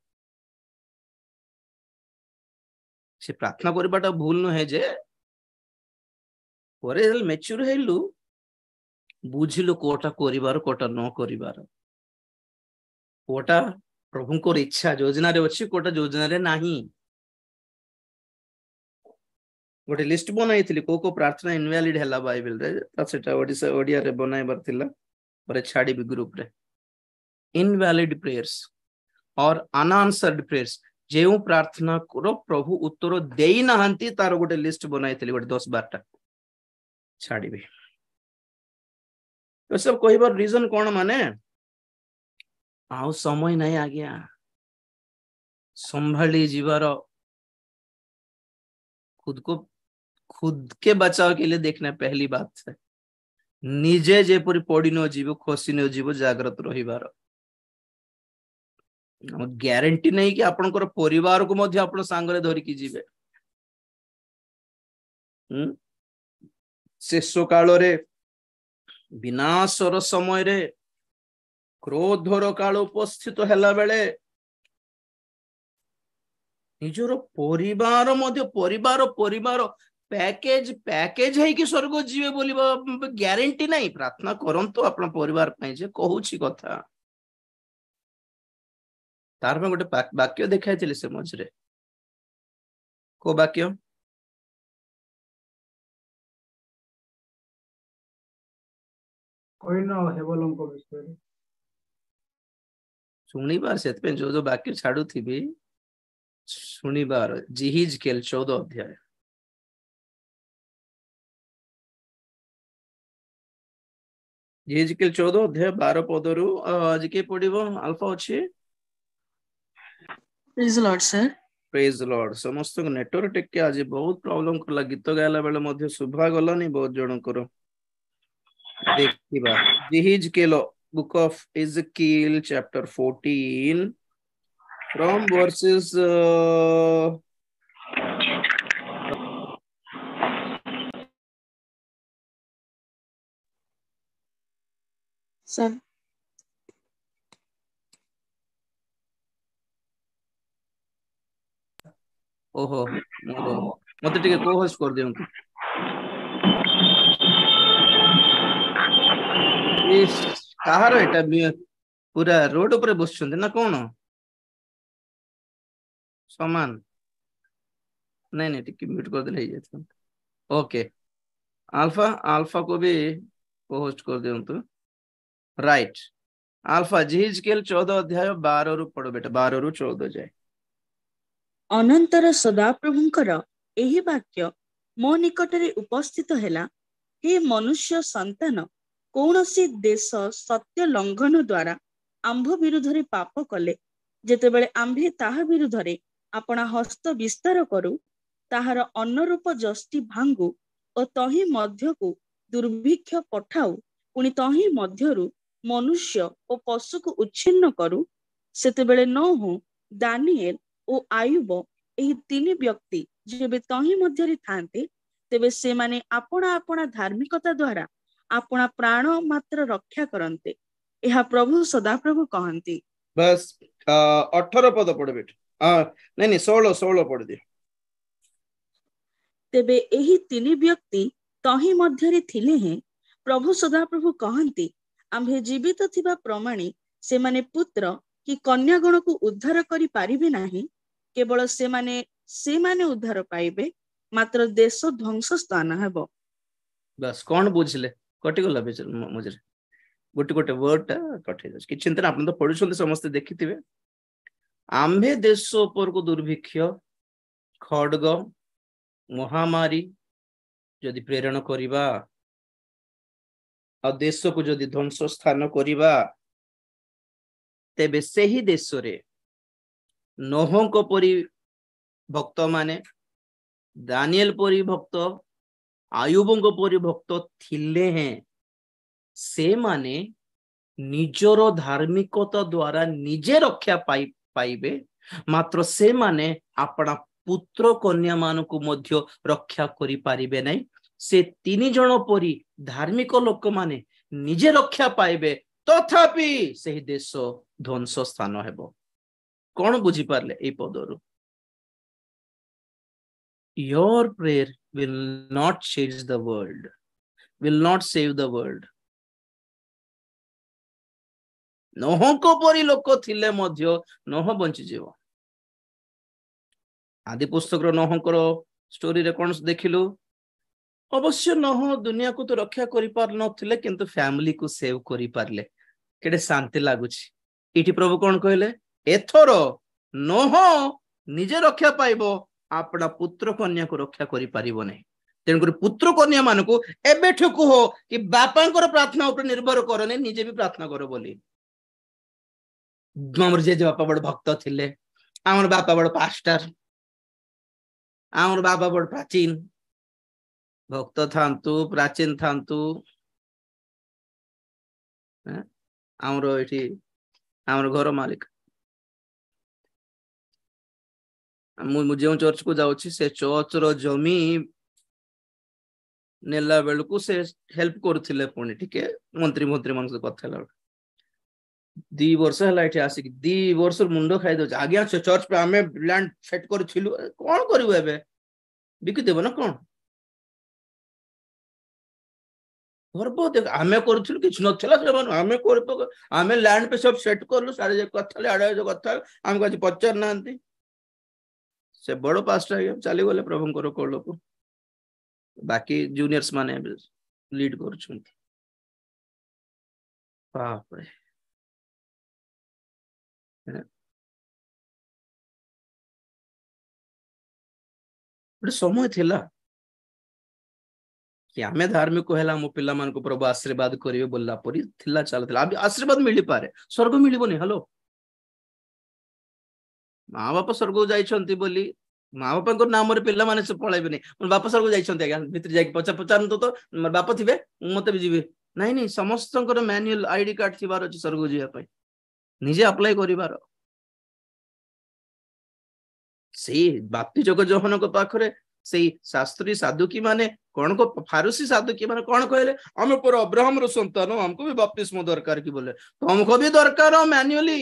से प्रार्थना करबाटा भूल न है जे ओरे मैच्योर हेलु बुझिलु कोटा करिवार कोटा न करिवार कोटा प्रभु को इच्छा योजना रे अछि कोटा योजना रे नाही गोटे लिस्ट बनाई को प्रार्थना इनवैलिड हैला बाइबल रे सेटा ओडिया रे बनाइबार थिला पर छाड़ी भी ग्रुप रे इनवैलिड प्रेयर्स और अनआंसर्ड प्रेयर्स जेउ प्रार्थना करो प्रभु उत्तर देई नाहंती तार गोटे लिस्ट बनाई गोटे 10-12 छाड़ी भी तो सब कहबार रीजन कौन माने आउ समय नहीं आ गया संभाली जीवार खुद के बचाव के लिए देखना पहली बात है निजे जेपरी पड़ी न जीव खसी न जीव जागृत रहिबार ग्यारंटी नहीं कि आपनकर परिवार को मध्य आपण सांगरे धरिकी जीवे शेष काल रे विनाशर समय रे क्रोधर काल उपस्थित हैला बेले निजर परिवार मध्य परिवार पैकेज है कि स्वर्ग जीवे बोली ग्यारंटी नहीं प्रार्थना करंतु आपण परिवार पई जे कहूची कथा तार में गोटे वाक्य देखाई से मझे को वाक्य शुणिबार से जो वाक्य छाड़ू थी शुणिबार जिहिजकेल 14 अध्याय जिहिजकेल 14 अध्याय 12 पदरु आज के पढ़िबो अल्फा अछि praise the Lord sir praise the Lord समस्त नेटवर्क टेके आज बहुत प्रॉब्लम करला गीत गायला बेले मध्य सुभा गलानी बहुत जण करो देखिबा जिहिजकेल book of Ezekiel chapter 14 from verses sir ओहो मत टिके को होस्ट कर दियंतु इस कहार एटा पूरा रोड ऊपर बसछन ना कोन समान नहीं टिके म्यूट कर देले जात ओके अल्फा को भी होस्ट कर दियंतु राइट अल्फा जिहिजकेल 14 अध्याय 12 रु पढ़ो बेटा 12 रु 14 जाए अनंतर सदाप्रभुंकर एही वाक्य मो निकटरे उपस्थित हैला हे मनुष्य संतान कौनसी देश सत्य लंघन द्वारा आंभ विरुद्धरे पाप कले जेतेबेले आंभे ताहा विरुद्धरे अपना हस्त विस्तार करू ताहार अन्नरूप जष्टि भांगू और तही मध्य को दुर्भिक्ष पठाऊ पुणी तही मध्यरु मनुष्य और पशु को उच्छिन्न करू सेतेबेले नोह दानिएल और आयुब एही तीन व्यक्ति जेबे तही मध्यरे थांते तेबे से माने अपना अपना धार्मिकता द्वारा अपना प्राण मात्र रक्षा करते यह प्रभु सदाप्रभु कहती बस 18 पद पढ़ बेटा नहीं 16 पढ़ दे तेबे एही तीन व्यक्ति तही मध्यरे थिले हैं प्रभु सदाप्रभु कहती आम्भे जीवित थिबा प्रमाणे से माने पुत्र कि कन्यागण को उद्धार करि पारिबे नाही केवल से माने उद्धार पाइबे मात्र देश ध्वंस स्थान हेबो बस कौन बुझले कटि गला मुझे गोटे वर्ड टा कटि जाय कि चिंतन आपन तो पढुछन समस्त देखिथिबे आम्भे देश ऊपर को दुर्भिक्ष खड्ग महामारी जदि प्रेरण करिबा आ देश को जदि ध्वंस स्थान करिबा तेबे सेही देश रे नोह को परि भक्त माने दानिएल परि भक्त आयुबों को परि भक्त थिले हैं से माने निजर धार्मिकता द्वारा निजे रक्षा पाइबे मात्र से माने अपना पुत्र कन्या मान को मध्य रक्षा करि पारिबे नहीं से तीन जन परि धार्मिक लोक माने निजे रक्षा पाइबे तथापि सही देश ध्वंस स्थान हेबो कौन बुझी पारले ए पदरु your prayer will not change the world will not save the world Noh को परि लोक थिले मध्य नोह बंची जीव आदि पुस्तक नोहकर स्टोरी रे कौन देखिलु अवश्य नह दुनिया को तो रक्षा करि पार नथिले किंतु फैमिली को सेव करि पारले केडे शांति लागुछि इठी प्रभु कौन कहले एथरो नह निजे रक्षा पाइबो आपना पुत्र कन्या को रक्षा करि पारिबो नै तेणुकर पुत्र कन्या मान को एबे ठुकु हो कि बापांकर प्रार्थना ऊपर निर्भर करने निजे भी प्रार्थना करो बोली हमर जे बापा बड़ भक्त थिले हमर बापा बड़ पास्टर हमर बापा बड़ प्राचीन भक्त थांतु प्राचीन थांतु हमर एठी हमर घर मालिक जो चर्च को जाउछि से चर्च रो जमी नेला बेल को से हेल्प करथिले पुणी टिके मंत्री मंत्री मन से कथला 2 वर्ष हला एठी आसी 2 वर्ष मुंडो खाइ दो आगे से चर्च पे हमें लैंड सेट करथिलु कोन करिवो एबे बिकि देबो ना कोन गर्व देख हमें करथिलु किछ नथला से हमें कर हमें लैंड पे सब सेट करलु सारे जे कथले आडे जो कथा हम काज पचर नांती से बड़ो पास्टर चली गले प्रभुंकर कोलो को बाकी जूनियर्स माने लीड करूछंती बाप रे बड़े समय थिला कि आमे धार्मिक को हैला मो पिला मान को प्रभु आशीर्वाद करिवे बोलला परी थिला चलथिला अब आशीर्वाद मिली पारे स्वर्ग मिलिबोनी हेलो माँ बापा स्वर्ग जाइछंती बोली माँ बापा को नाम रे पिला माने से पळाइबे नै बापा स्वर्ग जाइछंती आज्ञा भितर जाई पचारन तो बापा थिबे मते भी जीवे नहीं नहीं समस्तंकर मैनुअल आईडी कार्ड थिबार अछि स्वर्ग जिया पई निजे अप्लाई करिवार से बाप्ती जग जोहन को पाखरे से शास्त्री साधुकी माने कौन को फारूसी साधुकी माने कौन कहले हम पर अब्राहम रो संतान हमको भी बपतिस्मा दरकार की बोले तो हमको भी दरकार मैनुअली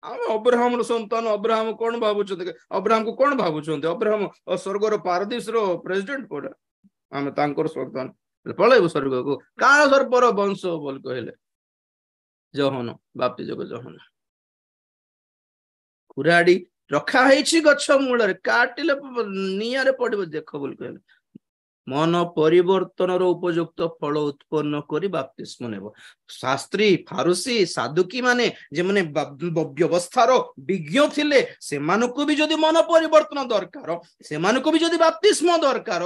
हम अब्राहम रो संतान अब्राहम कौन भाबुछते अब्राहम को कौन भाबुछते अब्राहम स्वर्ग रो पारदीस रो प्रेसिडेंट पड़ा हम तांकर संतान पळेबो स्वर्ग को काण सर पर वंश बोल कहले जोहन बाप्ती जग जोहन कुराड़ी रखा है गछ मूल काटिले निया पड़ो देख बोल कहले मन परिवर्तन उपयुक्त फल उत्पन्न करी बपतिस्मा नेबो शास्त्री फारूसी साधुकी माने जे माने व्यवस्थार विज्ञ थिले से मानको भी जदि मन परिवर्तन दरकार से मानको भी जदि बपतिस्मा दरकार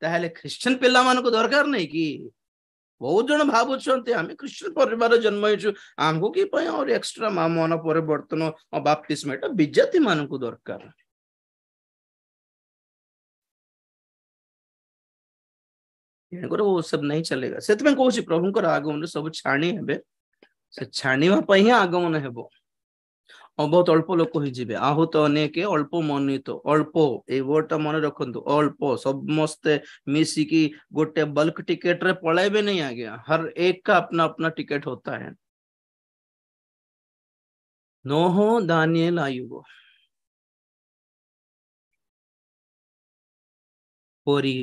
ताहेले क्रिश्चियन पिला मानको दरकार नै कि बहुत जन भावुंट आम क्रिश्चियन परिवार जन्म आमको कि और एक्स्ट्रा मन परिवर्तन बपतिस्मा एटा विजाति मानकु दरकार वो सब नहीं चलेगा से कहूँ प्रभुंकर आगमन सब छाणी हे से छाणीवा ही आगमन हेबो बहुत अल्प लोक ही जीवे आहूत अनेक अल्प मनित अल्प ए वर्डटा मन रखंतु अल्प समस्ते मिसिकी गोटे बल्क टिकेट रे पळाइबे नहीं आगे हर एक का अपना अपना टिकट होता है नोह दानिएल आयुब परी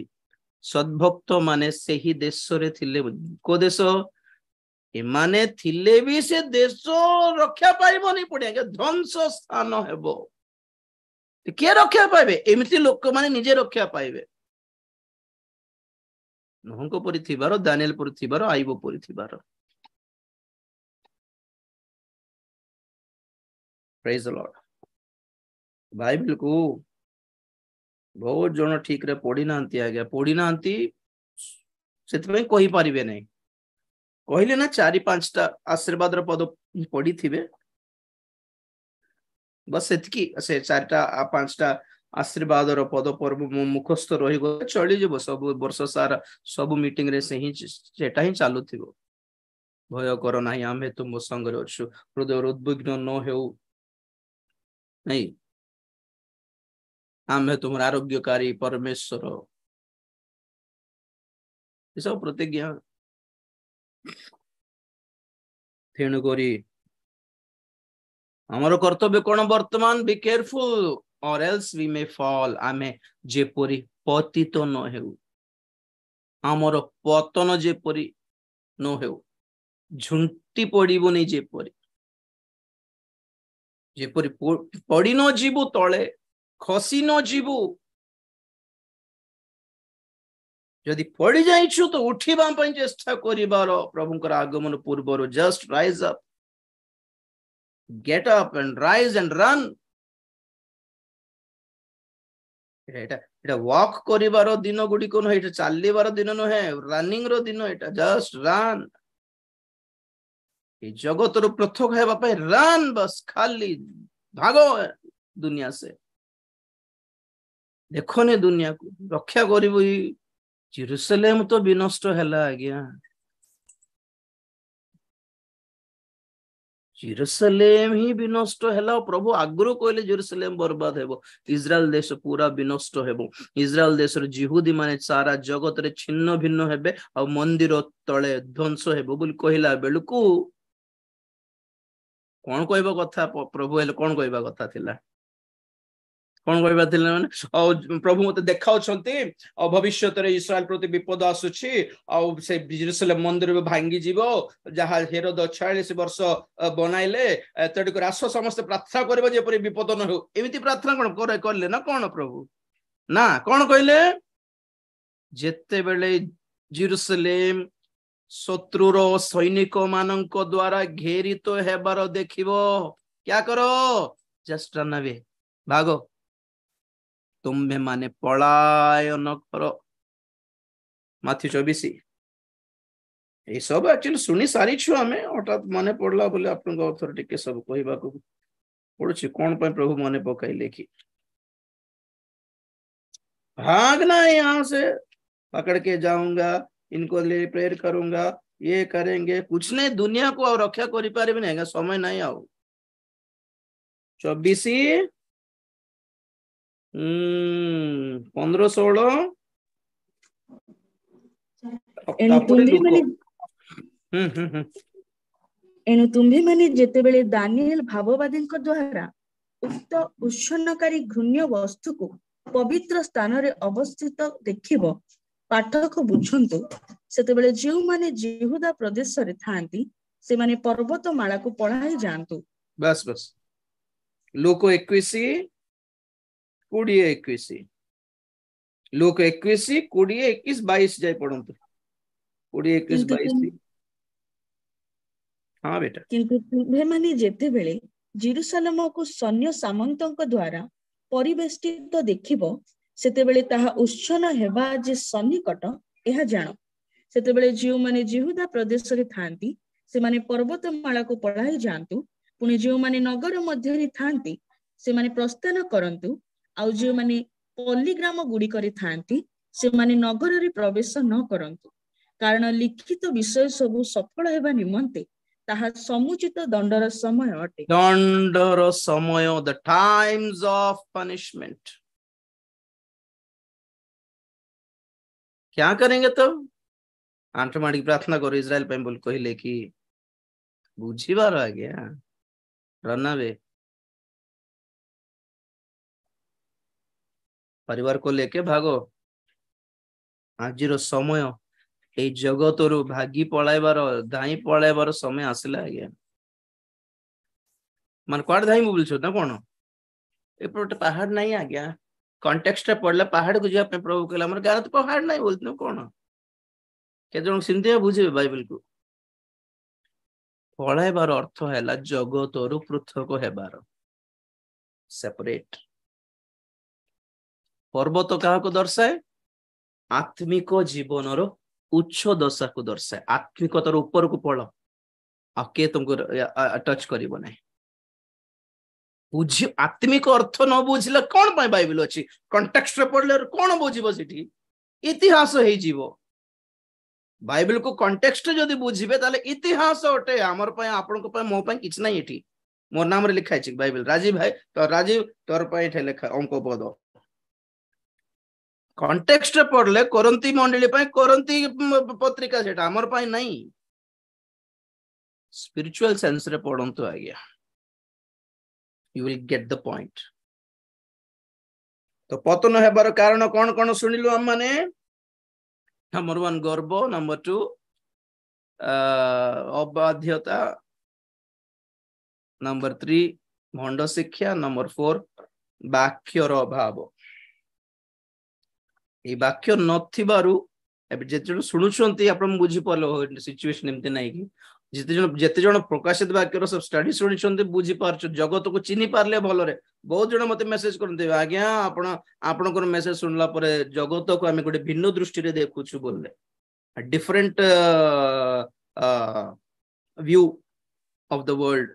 सद्भक्त माने से ही देश रे थिले को देश एमाने थिले भी से देश रक्षा पाइबो नहीं पड़े ध्वंस स्थान हेबो किए रक्षा पाइबे एमिति लोक माने निजे रक्षा पाइबे नोहको परि थिबार दानिएल परि थिबार आयुब परि थिबार प्रेज द लॉर्ड बाइबल को बहुत जन ठीक रे पढ़ी नांती आज्ञा पढ़ी नांती सेतमे कहि परिबे नै कहले ना 4-5टा आशीर्वाद रो पद पढ़ी थिबे बस सेतकी से 4टा-5टा आशीर्वाद रो पद पर मुखस्थ रही गो चली जबो सब वर्ष सारा सब मीटिंग रे से ही सेटा ही चालू थिबो भय करो नाही आमे तुम संग रे अछु हृदय उद्विग्न न हेउ नहीं आमे तुम आरोग्यकारी परमेश्वर सब प्रतिज्ञा तेणुकरी हमार कर्तव्य कौन वर्तमान बी केयरफुल और एल्स वी मे फॉल आमे जेपरी पतित न हेउ आमर पतन जेपरी न हेउ झुंटी पड़िबो नहीं जेपरी जेपरी पड़ी न जीवु तले खसी न जीवु जदि पड़ी जाइछु तो उठिबा पई चेष्टा करिबार प्रभुंकर आगमन पूर्व just rise up get up and rise and run Etah walk करिबार दिन गुडी को न एटा चालिबार दिन न है रनिंग रो दिन एटा जस्ट रन ये जगत रो पृथक हेबा पई रन बस खाली भागो दुनिया से देखोने दुनिया को रक्षा करिबो जेरूसलेम तो विनष्ट हैला आज्ञा जेरूसलेम ही विनष्ट हैला प्रभु आगुरु कहले जेरूसलेम बर्बाद हेबो इस्राएल देश पूरा विनष्ट हेबो इस्राएल देश रो जिहुदी माने सारा जगत रे छिन्न भिन्न हेबे आ मंदिर तळे ध्वंस हेबो बोली कहिला बेलकू कोन कहबो कथा प्रभु हेले कोन कहबा कथा थिला कोन कहबा थिला माने प्रभु मते देखाउछंती भविष्यत रे इस्राएल प्रति विपद आसुछि आ से जेरूसलेम मंदिर में भांगी जीवो जहा हेरोद 46 वर्ष बनाइले तडक राष्ट्र समस्त प्रार्थना करबो जे परि विपद न हो एमिति प्रार्थना कोन करे करले ना कोन प्रभु ना कोन कहले जेते बेले जेरूसलेम शत्रुर सैनिक मानक द्वारा घेरित तो हेबार देखिबो क्या करो जस्ट रन अवे भागो तुम्हें माने पलायन करो माथ्यू 24 ये सब एक्चुअली सुनी सारी छु हमें हठात माने पड़ला बोले आपन अथॉरिटी के सब कहबा को पड़ुछि कोन पे प्रभु माने पकाइले कि भागना यहाँ से पकड़ के जाऊंगा इनको ले प्रेयर करूंगा ये करेंगे कुछ नहीं दुनिया को और रक्षा करि पारिबे नहीं समय नहीं आओ 24 15-16 एणु तुम्भे माने जेतेबेले दानिएल भाववादी द्वारा उक्त उच्छन्नकारी घृण्य वस्तु को पवित्र स्थान रे अवस्थित देखिबो पाठक बुझंतु सेतेबेले जेउ माने जिहुदा प्रदेश रे थांती से माने पर्वत माला को पढ़ाई जानतु बस बस लोक 21 20 21 लोक 21 20 21 22 जाय पढंतु 20 21 22 हाँ बेटा किंतु तुम्भे माने जेतेबेले जेरूसलेम को सैन्य सामंतक द्वारा परिवेष्टित देखिबो सेतेबेले ताहा उच्छन्न हेबा जे सन्निकट एहा जानो सेतेबेले जेउ माने जिहुदा प्रदेश रे थांती से माने पर्वत माला को पढ़ाई जानतु पुनि जेउ माने नगर मध्य रे थांती से माने प्रस्थान करंतु आउ जेउ माने पल्लीग्राम गुडी करे थांती से माने नगर रे प्रवेश न करंतु कारण लिखित विषय सब सफल हेबा निमंते ताहा समुचित दंडर समय अटे दंडर समय द टाइम्स ऑफ पनिशमेंट क्या करेंगे तो आंठ माड़ी प्रार्थना करो इजराइल पे बोल कहले कि बुझीबार आ गया रनावे परिवार को लेके भागो आजिर समय ए जगत रु भागी पळाइबार धाई पळाइबार समय आसिला आज्ञा मान क्वाड धाई बोलछो ना कोन एपटे पहाड़ नहीं आज्ञा कॉन्टेक्स्ट पड़ला पहाड़ को जा प्रभु कहला हमर गार तो पहाड़ नहीं बोलते कोन के जण सिंधिया बुझे बाइबल को पळाइबार अर्थ हैला जगत रु पृथक हेबार सेपरेट पर्वत काहा को दर्शाए आत्मिक जीवन रो उच्च दशा को दर्शाए आत्मिकतार ऊपर को पड़ आ के तुमको टच करिवो नहीं बुझी आत्मिक अर्थ न बुझिले कोन पय बाइबल अछि कॉन्टेक्स्ट रे पढले कोन बुझिबो सिठी इतिहास हेइ जीवो बाइबल को कॉन्टेक्स्ट जदी बुझिबे ताले इतिहास अटे हमर पय आपन को पय मो पय किछ नै एठी मोर नाम रे लिखा अछि बाइबल राजीव भाई तो राजीव तोर पय एठे लिखा अंक पद कॉन्टेक्स्ट रे पढले कोरिन्थी मंडली पय कोरिन्थी पत्रिका सेटा हमर पय नै स्पिरिचुअल सेंस रे पढंतु आज्ञा you will get the point तो पतन हेबार कारण कोन कोन सुनिलु हम माने नंबर 1 गर्व नंबर 2 अबाध्यता नंबर 3 भंड शिक्षा नंबर 4 ବାକ୍ୟର ଅଭାବ। এই ବାକ୍ୟ ନଥିବାରୁ ଏବେ ଯେତେ ଜଣ ଶୁଣୁଛନ୍ତି ଆପଣ ବୁଝିପାରିଲେ ସିଚୁଏସନ ଏମିତି ନାହିଁ କି ଯେତେ ଜଣ ପ୍ରକାଶିତ ବାକ୍ୟର ସବୁ ଷ୍ଟଡି ଶୁଣିଛନ୍ତି ବୁଝିପାରୁଛନ୍ତି, ଜଗତକୁ ଚିହ୍ନି ପାରିଲେ ଭଲରେ। ବହୁତ ଜଣ ମତେ ମେସେଜ କରନ୍ତି, ଆଜ୍ଞା ଆପଣଙ୍କର ମେସେଜ ଶୁଣିଲା ପରେ ଜଗତକୁ ଆମେ ଗୋଟେ ଭିନ୍ନ ଦୃଷ୍ଟିରେ ଦେଖୁଛୁ ବୋଲେ, different view of the world।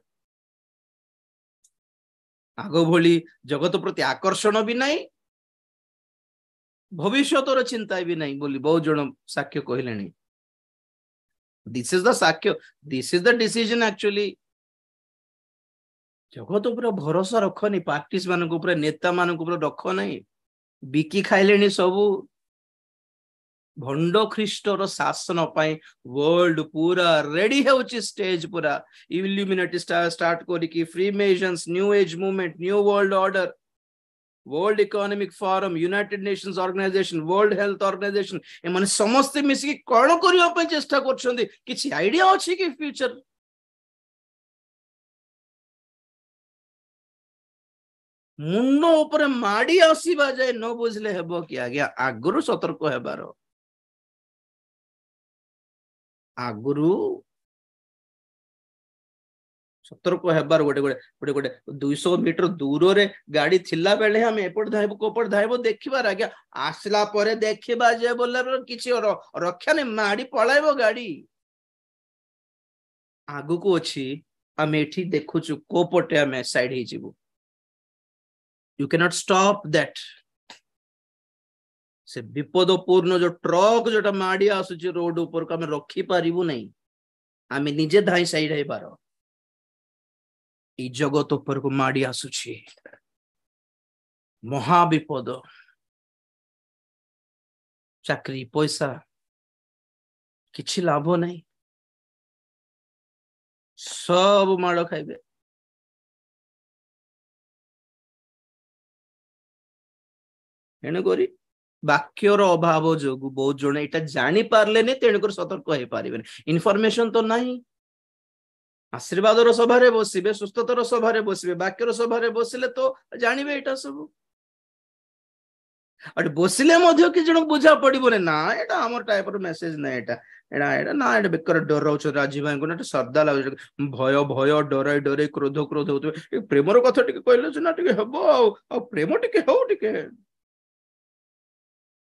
ଆଗ ଭଳି ଜଗତ ପ୍ରତି ଆକର୍ଷଣ ବି ନାହିଁ, ଭବିଷ୍ୟତର ଚିନ୍ତା ବି ନାହିଁ ବୋଲି ବହୁତ ଜଣ ସାକ୍ଷ୍ୟ କହିଲେଣି। This is the ସାକ୍ଷ୍ୟ, this is the decision actually। ଜଗତ ଉପରେ ଭରସା ରଖନି, ପାର୍ଟିସ ମାନଙ୍କ ଉପରେ, ନେତା ମାନଙ୍କ ଉପରେ ରଖ ନାହିଁ। ବିକି ଖାଇଲେଣି ସବୁ। ଭଣ୍ଡ ଖ୍ରୀଷ୍ଟର ଶାସନ ପାଇଁ world ପୁରା ରେଡି ହେଉଛି, ଷ୍ଟେଜ ପୁରା। ଇଲ୍ୟୁମିନାଟି ଷ୍ଟାର୍ଟ କରିକି Freemasons, New Age Movement, New world order, World Economic Forum, United Nations Organization, World Health Organization, एमाने समस्त मिसिकी कोन करिया पे चेष्टा करछन्ती। किछि आईडिया अछि कि फ्यूचर मुंडो ऊपर माडी आसीबा जाय न बुझले हेबो कि आज्ञा आगुरु सतर्क हेबारो। आगुरु सतर्क हेबार गोटे गोटे गोटे गोटे 200 मीटर दूर रे गाड़ी थिला बेले हम एपट धाइबो कोपट धाइबो देखिबार आज्ञा आसला परे देखिबा जे बोले किछि रक्षा ने माडी पळाइबो गाड़ी। आगु को अछि हम एठी देखुछु कोपटे हम साइड हे जिवो। You can not stop that. से विपदपूर्ण जो ट्रक जोटा माडी आसुची रोड ऊपर को हम रखी पारिबु नहीं, आमे निजे धाई साइड हे पारो। ई जगत ऊपर को माडी आसुची महाविपद, चाकरी पैसा किछि लाभ नहीं, सब माड़ खाइबे। एणुकरी वाक्यर अभाव जो बहुत जन एटा जानी पारले नहीं, तेणुकर सतर्क हो पारे। इनफॉरमेशन तो नहीं। आशीर्वादर सभारे बसिबे, सुस्थतार सभारे बसिबे, वाक्यर सभारे बसिले तो जानिबे एटा सब। अट बसिले मध्य कि जण बुझा पड़िबो ना एटा हमर टाइप रो मेसेज ना एटा एटा एटा ना एटा बेकर डराउछ राजी भाई को ना श्रद्धा लागछ। भय भय डराई डराई क्रोध क्रोध होतबे। प्रेमर कथा टिके कहले ना टिके हेबो आ प्रेम टिके हो टिके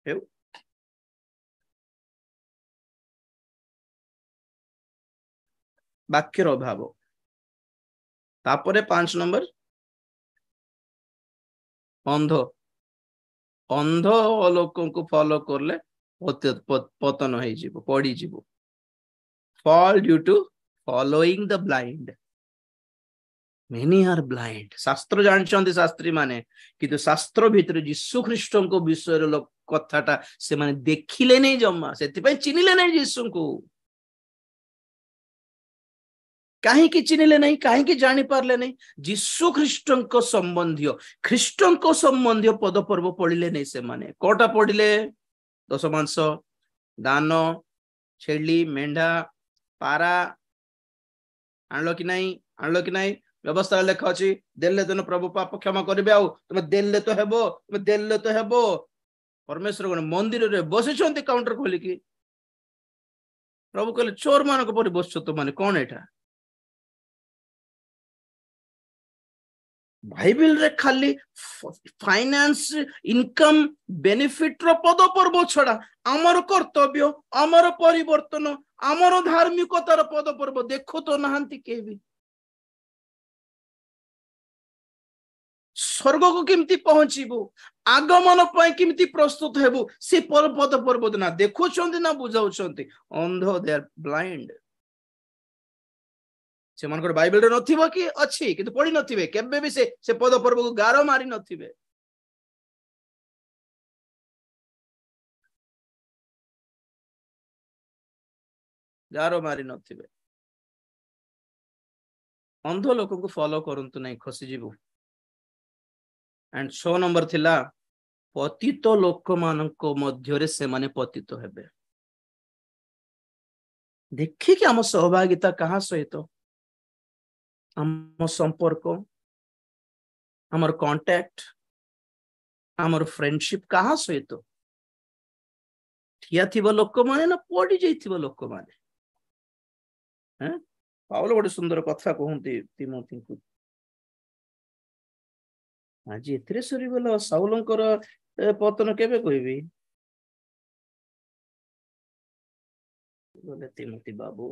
हेउ। वाक्यर अभाव। तापरे 5 नंबर अंध। अंध लोकों को फॉलो करले पतन हो जिवो, पड़ी जिवो। fall due to following the blind। many are blind। शास्त्र जानछन्ति शास्त्री माने, किंतु शास्त्र भीतर यीशु ख्रीष्टन को विषय रो कथाटा से माने देखिले नहीं जम्मा, सेति पय चिनिले नहीं यीशु को। कहीं की चिनिले नहीं, कहीं की जानी पारले नहीं। यीशु ख्रीष्टन को संबंधी, ख्रीष्टन को संबंधी पद पर्व पढ़िले नहीं से माने। कोटा पढ़िले दशमांश, दान, छेली, मेंढा, पारा आणलो कि नहीं व्यवस्था लेखा अछि। देले तो प्रभु पाप क्षमा करिबे, आ तुम देले तो हेबो, तुम देले तो हेबो। परमेश्वर गण मंदिर रे बसिछन्ति काउंटर खोली कि। प्रभु कहले चोर मानक पर बसछ तो माने कोन एटा। बाइबल रे खाली फाइनेंस इनकम बेनिफिट रो पद पर्व छड़ा आमर कर्तव्य, आमर परिवर्तन, आमर धार्मिकतार पद पर्व देखो तो नहांती के भी। स्वर्ग को किमती पहुंचीबो, आगमन पाए किमती प्रस्तुत हेबो, से पद पर्व ना देखो छंती ना बुझाउ छंती। अंध, दे आर ब्लाइंड। से मानकर बाइबल रे नथिबो कि अछि किंतु पढि नथिबे, केबे भी से पद पर्व को गारो मारी नथिबे। गारो मारी नथिबे। अंध लोक को फॉलो करंतु नहीं, खसी जीवो। एंड 6 नंबर थिला पतित लोक मानको मध्य रे से माने पतित हेबे। देखि कि हम सहभागिता कहाँ सहित, हम संपर्क, हमर कांटेक्ट आमर फ्रेंडशिप कहा सहित ठिया थिबो लोक माने ना पड़ी जाइथिबो लोक माने हैं पाउल गोटे सुंदर कथा कहते तिमोथी को आज एथरे सरी गला साउलंकर पतन केबे कहबी बोले तिमोथी बाबू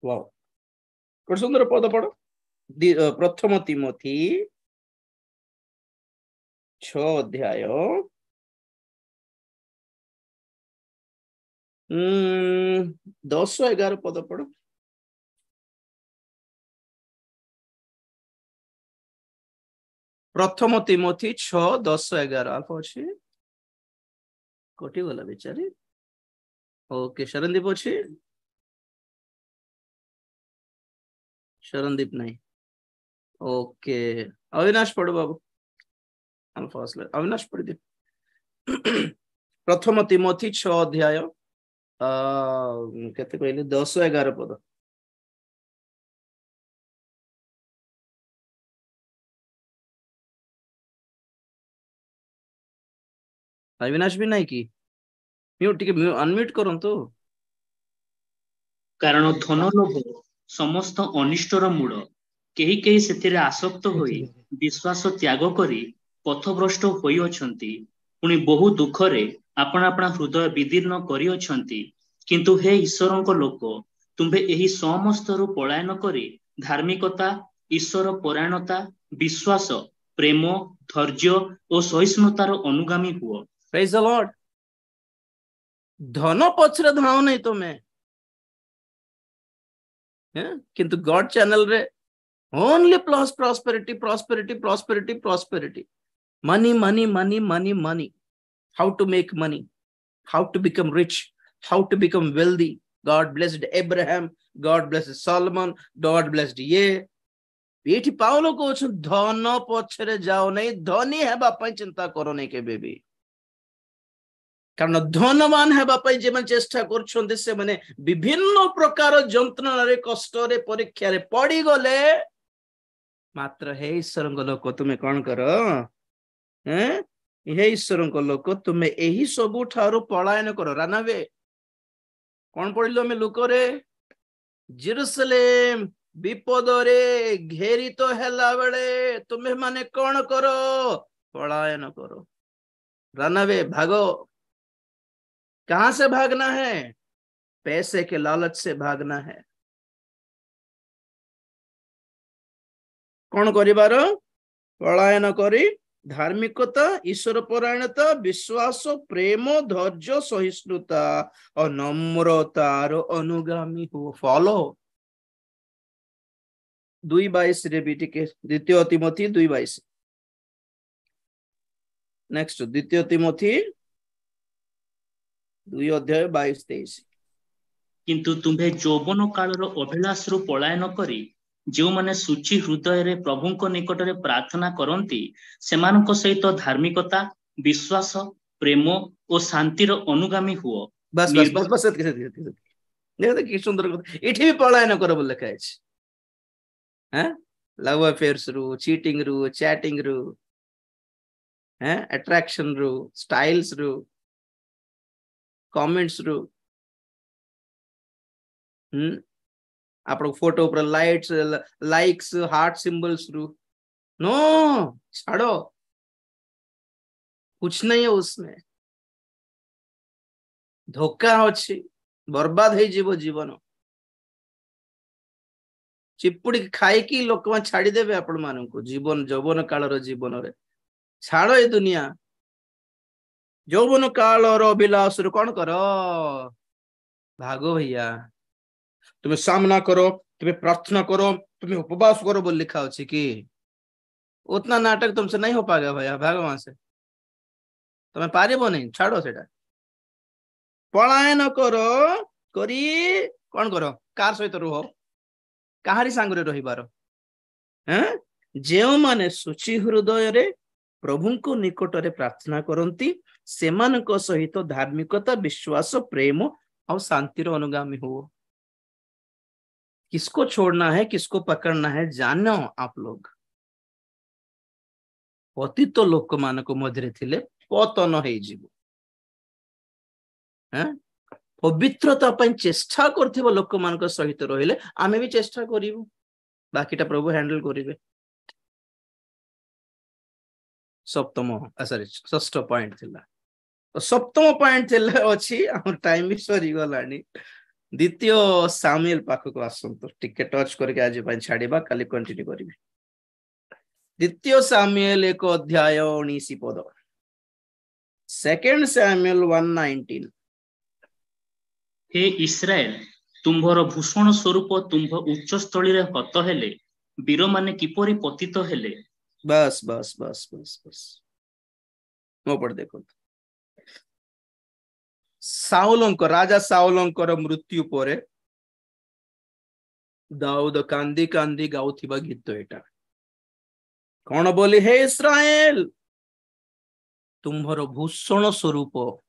वाओ गोटे सुंदर पद पढ़ प्रथम तिमोथी 6 अध्याय 10-11 पद पढ़ प्रथम तिमोथी 6-10-11 आप अच्छे कोटी गला बेचारी ओके शरणदीप अच्छे शरणदीप नहीं ओके अविनाश पढ़ो बाबू अविनाश पढ़ दे प्रथम तिमोथी 6 अध्याय केते कहले 10-11 पद अविनाश भी नहीं की म्यूट अनम्यूट करंतु कारण धन लोभ समस्त अनिष्टर मूल केही केही सेतिरे आसक्त होई विश्वास त्याग करी पथभ्रष्ट होई अछंती पुनी बहु दुखरे आपण आपण हृदय विदीर्ण करी अछंती किंतु हे ईश्वरंक लोक तुंबे एही समस्त रु पलायन करी धार्मिकता ईश्वर परायणता विश्वास प्रेम धैर्य और सहिष्णुतार अनुगामी हुओ प्रेज द लॉर्ड धन पछरे धाव नहीं तुम्हें किंतु गॉड चैनल रे only plus prosperity prosperity prosperity prosperity money money money money money how to make money how to become rich how to become wealthy God blessed Abraham God blessed Solomon God blessed ये एठी Paulo को धन पछरे जाओ नहीं धनी हेबा पई चिंता करो नहीं के बेबी कारण धनवान हेबा पई जे मन चेष्टा करछोंते से माने विभिन्न प्रकार जंत्रणा रे कष्ट रे परीक्षा रे पड़ी गले मात्र हे ईश्वर लोक तुमे कोन करो हे ईश्वर लोक तुमे एही सबु ठारो पलायन करो रानावे कौन पढ़िलो में लोक रे जेरूसलेम विपद रे घेरी तो हेला बेले तुम्हें माने कौन करो पलायन करो रानावे भागो कहां से भागना है पैसे के लालच से भागना है कौन करिबार पलायन करी धार्मिकता ईश्वर परायणता विश्वास प्रेम धैर्य सहिष्णुता और नम्रतार अनुगामी हो फॉलो 2:22 रे भी टिके द्वितीय तिमोथी 2:22 नेक्स्ट द्वितीय तिमोथी 2 अध्याय 22-23 किंतु तुम्हें यौवन कालर अभिलाष रु पलायन करी जो माने सुची हृदय रे प्रभुंक निकट रे प्रार्थना करंती सेमानक सहित धार्मिकता विश्वास प्रेम और शांतिर अनुगामी हुओ बस बस बस बस देखो कि सुंदर एठी भी पलायन कर बोल लिखा अछि हैं लव अफेयर्स रु चीटिंग रु चैटिंग रु हैं अट्रैक्शन रु स्टाइल्स रु कमेंट्स रु आप फोटो पर लाइट्स लाइक्स हार्ट सिंबल्स रू नो छाड़ो कुछ नहीं है उसमें धोखा अच्छी बर्बाद है जीवन चिपुड़ी खाई की लोक मान छाड़ी देबे आपण मान को जीवन यौवन कालर जीवन रे छाड़ो ये दुनिया यौवन कालर अभिलाष रू कौन करो भागो भैया तुम्हें सामना करो तुम्हें प्रार्थना करो तुम्हें उपवास करो बोल लिखा होची कि उतना नाटक तुमसे नहीं हो पाएगा भैया भागो वहां से तुम्हें पारिबो नहीं छाड़ो सेटा पलायन करो करी कौन करो कार सहित रुह काहारी सांगरे रहिबार हैं जेउ माने सुची हृदय रे प्रभुंको निकट रे प्रार्थना करंती सेमानक सहित धार्मिकता विश्वास प्रेम और शांतिर अनुगामी हो किसको छोड़ना है, किसको पकड़ना है, जानो आप लोग। पतित लोक मान मध्य थिले पतन हो पवित्रता चेष्टा कर लोक मान सहित रहिले आमे भी चेष्टा करू, बाकीटा प्रभु हैंडल करेंगे। सप्तम सॉरी षष्ठ पॉइंट थिला, तो सप्तम पॉइंट थिला अछि हमर टाइम भी सरी गलानी। द्वितीय सामुएल पाखक आसंतो टिके टच करके आज पय छाडीबा, काली कंटिन्यू करिवे। द्वितीय सामुएल 1 अध्याय 19 पद, सेकंड सामुएल 1:19। हे इस्राएल, तुम्भर भूषण स्वरूप तुम्भ उच्च स्थली रे हत हेले, वीर माने किपरि पतित हेले। बस बस बस बस बस मो पढ़ देखो। साउलंकर राजा साउलंकर मृत्यु परे दाऊद कांदी कांदी गाउथिबा गीत एटा कौन बोली, हे इस्राएल तुम्भर भूषण स्वरूप।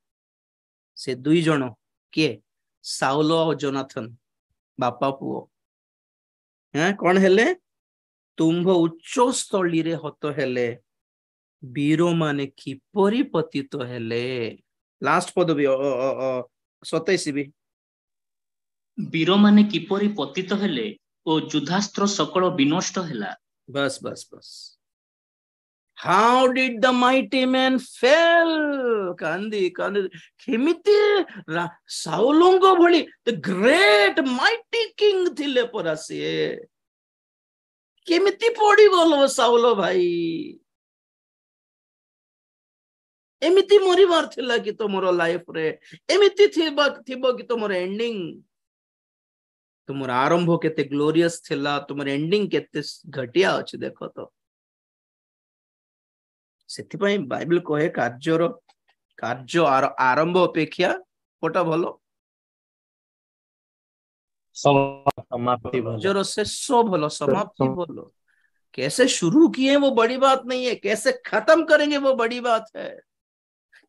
से दुई जन किए, साउल और जोनाथन बापा पुओ हैं, कौन हेले, तुम्भ उच्च स्थली रे हत हेले, वीर माने किपरि पतित हेले। लास्ट पद भी 27 भी, वीर माने किपरि पतित हेले ओ युद्धास्त्र सकल विनष्ट हेला। बस बस बस। How did the mighty man fail, कांदी कांदी केमिति साउलंग भली द ग्रेट माइटी किंग थिले परा से केमिति पड़ी गलो साउल भाई। एमिति मरिबार थिला कि तुमरो लाइफ रे, एमिति थिबो कि तुमरो एंडिंग, तुमरो आरंभ केते ग्लोरियस थिला, तुमरो एंडिंग केते घटिया अछि देखो तो। सेति पई बाइबल कहे कार्य आरंभ अपेक्षा कोटा भलो, समाप्ति भलो। कार्यर शेष भलो, समाप्ति भलो। कैसे शुरू किए वो बड़ी बात नहीं है, कैसे खत्म करेंगे वो बड़ी बात है।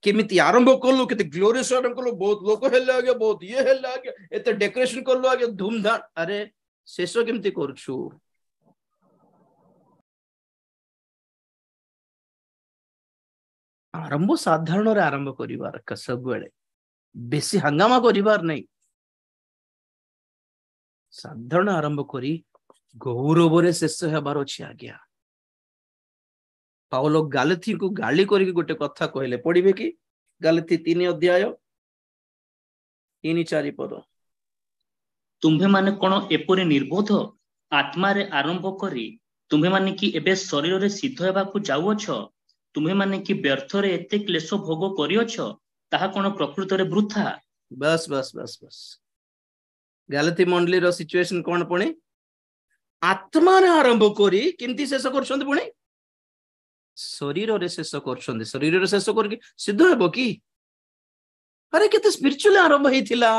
केमिति आरंभ करलो, केते ग्लोरियस आरंभ करलो, बहुत लोक हेले आगे, बहुत ये हेले आगे, एते डेकोरेशन करलो आगे धूमधाम, अरे शेष केमिति करछु। आरंभ साधारण रे आरंभ करिवार का, सब बेले बेसी हंगामा करिवार नहीं, साधारण आरंभ करी गौरव रे शेष हेबार अछि आज्ञा। पाउल गालाती को गाली करके गोटे कथा कहले, पढ़िबे कि गालाती 3 अध्याय 3-4 पद। तुम्भे माने कोन एपरि निर्बोध आत्मा रे आरंभ करी, तुम्भे माने कि एबे शरीर रे सिद्ध हेबाकू जाउछ, तुम्भे माने कि व्यर्थ रे एते क्लेश भोग करियछ, ताहा कोन प्रकृत रे वृथा। बस बस बस बस। गालाती मंडली रो सिचुएशन कोन पणे, आत्मा रे आरंभ करी किंती शेष करछंती, पुणी शरीर रे शेष करछंती। शरीर रे शेष करके सिद्ध हेबो कि? अरे केते स्पिरिचुअल आरंभ हेतिला,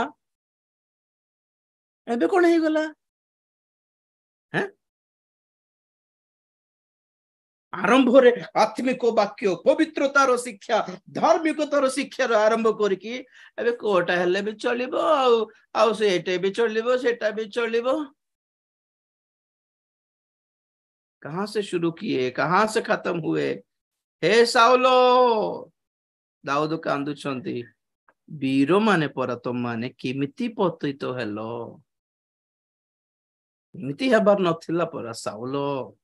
एबे कोन हे गला हैं? आरंभ रे आत्मिक वाक्य, पवित्रतार शिक्षा, धार्मिकतार शिक्षा रे आरंभ करके एबे कोटा हेले भी चलिबो, आ सेटे भी चलिबो, सेटा भी चलिबो। कहां से शुरू किए, कहां से खत्म हुए। हे साउलो, दाऊद कांदुछंती, वीर माने पर तुम माने केमिति पतित हेलो, एमिति हेबार नथिला पर साउलो।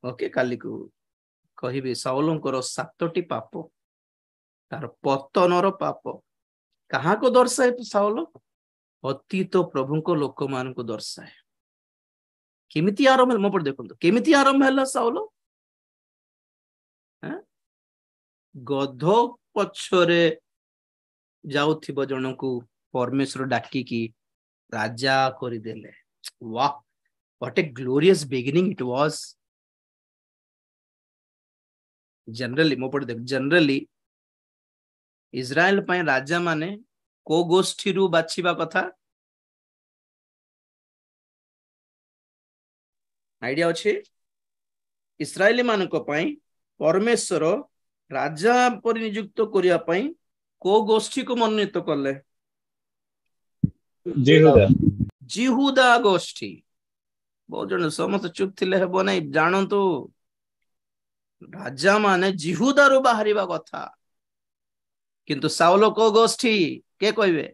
ओके, काली को कहिबे साउलंकर 7टी पाप, तार पतनर पाप कहा को दर्शाए तो साउल अतीत प्रभु को लोक मान को दर्शाए। केमिति आरंभ मो पर देखो, केमिति आरंभ हैला साउल, गध पछरे जाउथिबो जनकू परमेश्वर डाकी की राजा करि देले। वाह, what a glorious beginning it was. Generally मो पर देख, जनरली इजराइल पय राजा माने को गोष्ठी रु बाछिबा कथा आइडिया अछि। इस्राएली मानको पय परमेश्वर राजा पर नियुक्त करिया पय को गोष्ठी को मनोनीत करले? जेहुदा। जिहुदा गोष्ठी बहुत जन समस्त चुप थिले हेबो नै जानंतु राजा माने जिहुदा रु बाहरिबा कथा किंतु साउल को गोष्ठी के कहबे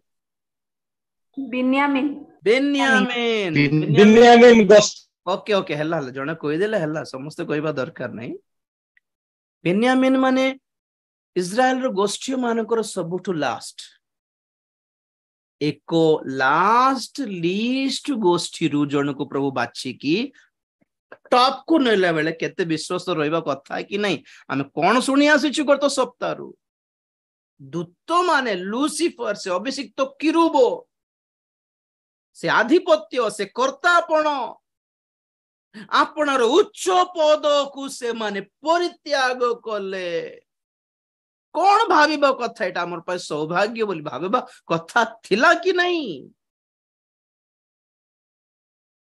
बिन्यामिन बेन्यामिन बिन्यामिन गोष्ठी ओके ओके हल्ला जने कहि देले हल्ला समस्त कहबा दरकार नै बेन्यामिन माने इस्राएल रो गोष्ठी मानकर सबुठु लास्ट एको लास्ट लीस्ट गोष्ठी रु जन को प्रभु बाछि की टॉप को नेला बेले केते विश्वास रहइबा कथा कि नहीं आमे कोन सुनी आसीछु गत सप्ताह रु दूत माने लूसीफर से अभिषिक्त किरूबो से आधिपत्य से कर्तापण आपनर उच्च पद को से माने परित्याग कले कौन भाविबा कथा एटा हमर पास सौभाग्य बोली भाविबा कथा थिला कि नहीं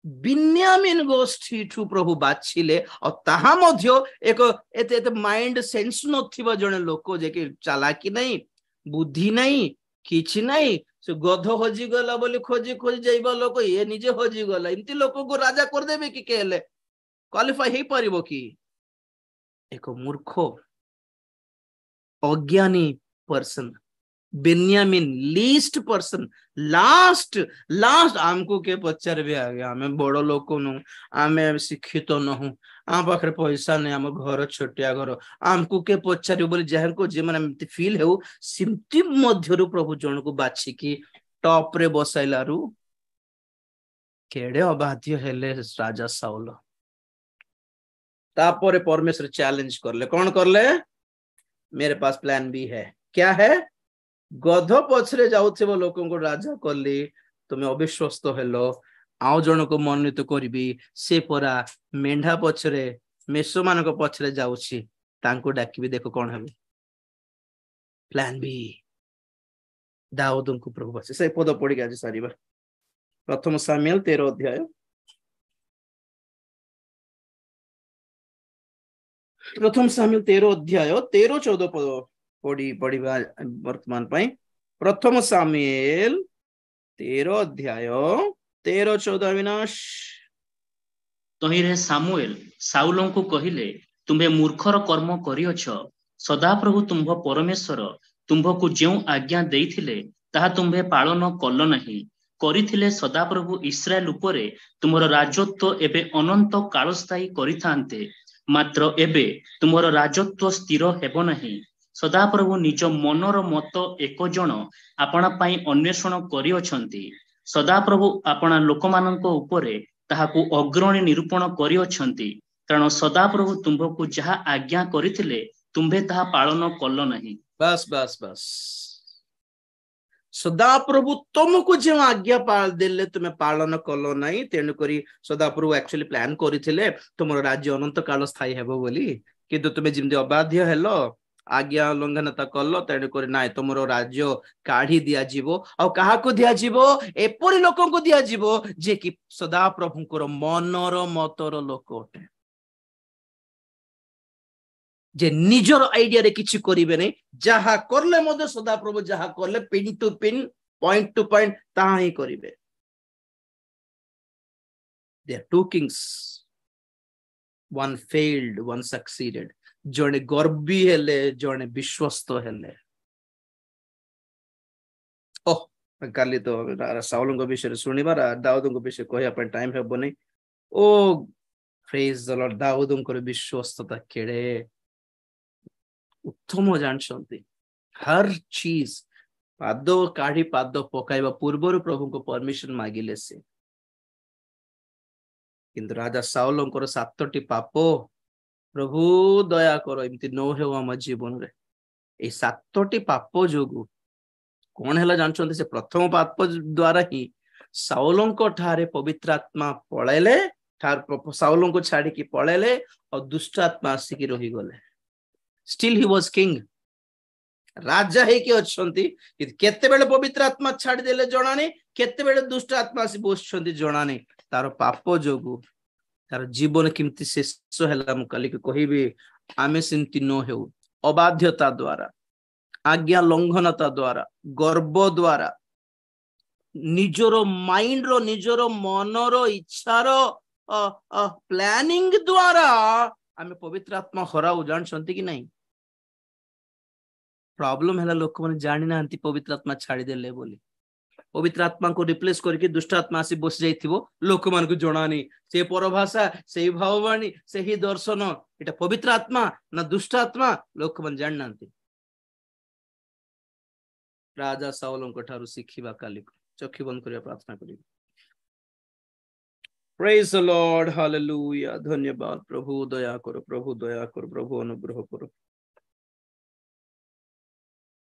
बिन्यामिन गोष्ठी ठू प्रभु बाछिले और ताहा मध्य एक एते एते माइंड सेंस नथिबा जने लोक जे कि चालाकी नहीं बुद्धि नहीं किछि नहीं से गध हजि गला बोली खोजी खोजी जाइबा लोक ये निजे हजि गला इनती लोक को राजा कर देबे कि केले क्वालिफाई हे परिबो कि एक मूर्ख अज्ञानी person Benjamin least person last last आमको के पचार भी आ गया हमें बड़ लोक नु आमे शिक्षित नहु आ पाखरे पैसा नै हम घर छोटिया घर आमको के पचार बोली जहर को जे माने फील हेउ सिम्ति मध्यरु प्रभु जन को बाछि की टॉप रे बसाइलारु केडे अबाध्य हेले राजा साउल तापरे परमेश्वर चैलेंज करले कौन करले मेरे पास प्लान भी है क्या है गध पछरे जाउथिबो लोकन को राजा करली तुमे अविश्वस्त हेलो आउ जन को मनोनीत करबी से परा मेंढा पछरे मेसो मान को पछरे जाउछि तांको डाकिबी देखो कोन हेबे प्लान बी दाऊद को प्रभु बसे से पद पड़ी गया सारीबा प्रथम सामुएल 13 अध्याय प्रथम सामुएल 13 अध्याय 13-14 पद पढ़िबा वर्तमान पाई प्रथम सामुएल 13 अध्याय 13-14 अविनाश तहिरे सामुएल साउलों को कहिले तुम्हे मूर्खर कर्म करियछ सदा प्रभु तुम्भ परमेश्वर तुम्भको जेउ आज्ञा देइथिले ताहा तुम्हे पालन कल नहीं करिथिले सदा प्रभु इस्राएल उपरे तुमर राजत्व एबे अनंत कालस्थायी करिथांते मात्र एबे तुमर राजत्व स्थिर हेबो नहीं सदा प्रभु निज मनर मत एक जन आपना पाई अन्वेषण करियछंती सदा प्रभु आपना लोकमानंको उपरे ताहाकू अग्रणी निरूपण करियछंती कारण सदा प्रभु तुम्भको जहा आज्ञा करिथिले तुम्भे ताहा पालन कल नहीं बस बस बस सदा प्रभु तुमको जे आज्ञा पाल देले तुम्हें पालन कल नहीं तेणु करी सदा प्रभु एक्चुअली प्लान करिथिले तुमर राज्य अनंत काल स्थायी हेबो बोली किंतु तुम्हें जिमदे अबाध्य हेलो आज्ञा उल्लंघनता कल तेणु करी नाय तुमरो राज्य काढ़ी दिया जीवो और काहा को दिया जीवो एपरि लोकन को दिया जीवो जे कि सदा प्रभुंकर मनर मतर लोक ओटे जे निजर आइडिया रे किछि करिवे नै जहा करले मधे सदा प्रभु जहा करले pin to pin point to point ता ही करिवे there two kings one failed one succeeded जने गर्वी हेले जने विश्वस्त हेले ओह काली तो साउलंग विषय सुनिबार दाऊदंग विषय कहया पर टाइम हेबो नै ओ प्रेज द लॉर्ड दाऊदंग विश्वस्तता केड़े उत्तम जानछंती हर चीज पाद काढ़ी पाद पकाइबा पूर्व प्रभु को परमिशन मागिले से किंतु राजा साउलंकर 7टी पाप प्रभु दया कर एमती न हो आम जीवन रे ए 7टी पाप जोगु कौन है जानछंती से प्रथम पाप द्वारा ही साउलंक ठारे पवित्र आत्मा पळेले ठार साउलंक को छाड़ी की पळेले और दुष्ट आत्मा आसिकी रही गले स्टिल ही वाज किंग राजा है कि अछंती केते बेले पवित्र आत्मा छाड़ी देले जणानी केते बेले दुष्ट आत्मा आसी बसछंती जणानी तार पाप जोगु तार जीवन किमती शेष हैला मु काली के कहिबी आमे सिंती न हेउ अबाध्यता द्वारा आज्ञा लंघनता द्वारा गर्व द्वारा निजर माइंड रो निजर मनर इच्छार प्लानिंग द्वारा आमे पवित्र आत्मा हराऊ जानछंती कि नहीं प्रॉब्लम है लोक मैंने जानी ना पवित्र आत्मा छाड़ी देले बोली पवित्र आत्मा को रिप्लेस करके दुष्ट आत्मा आसी बस जाइथिबो लोक मान को जणानी से परभाषा से भाववाणी से ही दर्शन एटा पवित्र आत्मा ना दुष्ट आत्मा लोक मान जान नांती राजा साउल को ठारू सिखिबा काली चक्षु बंद करिया प्रार्थना करिबा प्रेज द लॉर्ड हालेलुया धन्यवाद प्रभु दया करो प्रभु अनुग्रह करो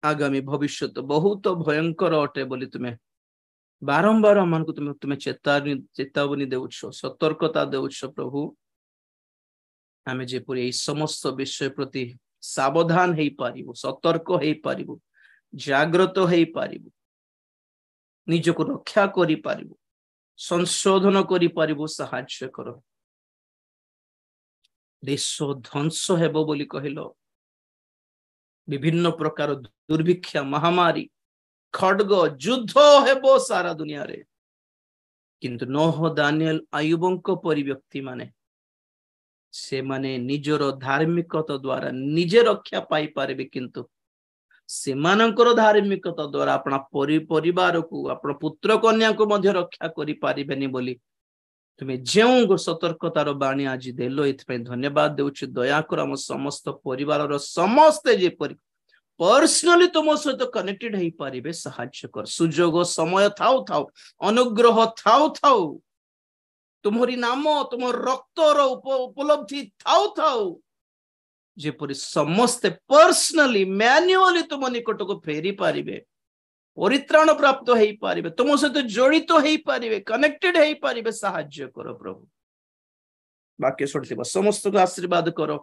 आगामी भविष्य तो बहुत भयंकर अटे बोली तुम्हें बारंबार मन को तुम्हें चेतावनी देउछ सतर्कता देउछ प्रभु आमे जेपुरी एई समस्त विषय प्रति सावधान हेई पारिबो सतर्क हेई पारिबो जागृत हेई पारिबो निजको रक्षा करि पारिबो संशोधन करि पारिबो सहाय्य करो देश ध्वंस हेबो बोली कहिलो विभिन्न प्रकार दुर्भिक्षा महामारी खड्ग युद्ध हेबो सारा दुनिया रे किंतु नोह दानिएल आयुबंको परि व्यक्ति माने से माने निजर धार्मिकता द्वारा निजे रक्षा पाई पारिबे किंतु सेमानकर धार्मिकता द्वारा अपना परिवार को अपना पुत्र कन्या को मध्य रक्षा करि पारिबेनी बोली तुम्हें जो सतर्कतार बाणी आज देलो एथि धन्यवाद देउछि दया कर हम समस्त परिवार समस्ते जेपरि पर्सनली तुम सहित कनेक्टेड हेई पारिबे सहाय्य कर सुजोग समय थाउ थाउ अनुग्रह थाउ थाउ तुम्हारी नाम तुम रक्तर उपलब्धि थाउ थाउ जेपरि समस्ते पर्सनली मैन्युअली तुम निकट को फेरी पारिबे परित्राण प्राप्त हेई पारिबे तुम सहित जड़ित हेई पारिबे कनेक्टेड हेई पारिबे सहाय्य करो प्रभु वाक्य छोड़थिबा समस्त को आशीर्वाद करो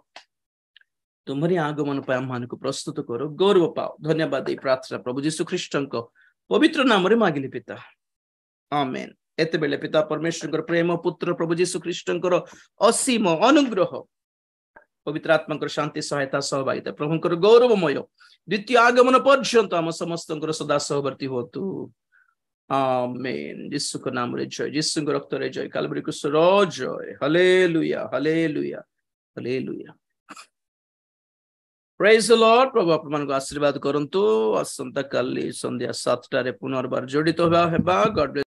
तुम्हारी आगमन पर आम को प्रस्तुत करो गौरव पाओ धन्यवाद प्रार्थना प्रभु यीशु ख्रीष्टन को पवित्र नाम रे मागिली पिता आमेन एते बेले पिता परमेश्वर प्रेम पुत्र प्रभु यीशु ख्रीष्टन असीम अनुग्रह पवित्र आत्मा शांति सहायता सहभागिता प्रभुंकर गौरवमय द्वितीय आगमन पर्यंत आम समस्त सदा सहवर्ती होतु आमेन यीशु को नाम रे जय यीशु को रक्त रे जय कालवरी क्रूस रो जय hallelujah hallelujah hallelujah praise the Lord प्रभु आप मन को आशीर्वाद करंतु असंता काली संध्या 7 टारे पुनर्बार जड़ित होबा हेबा गॉड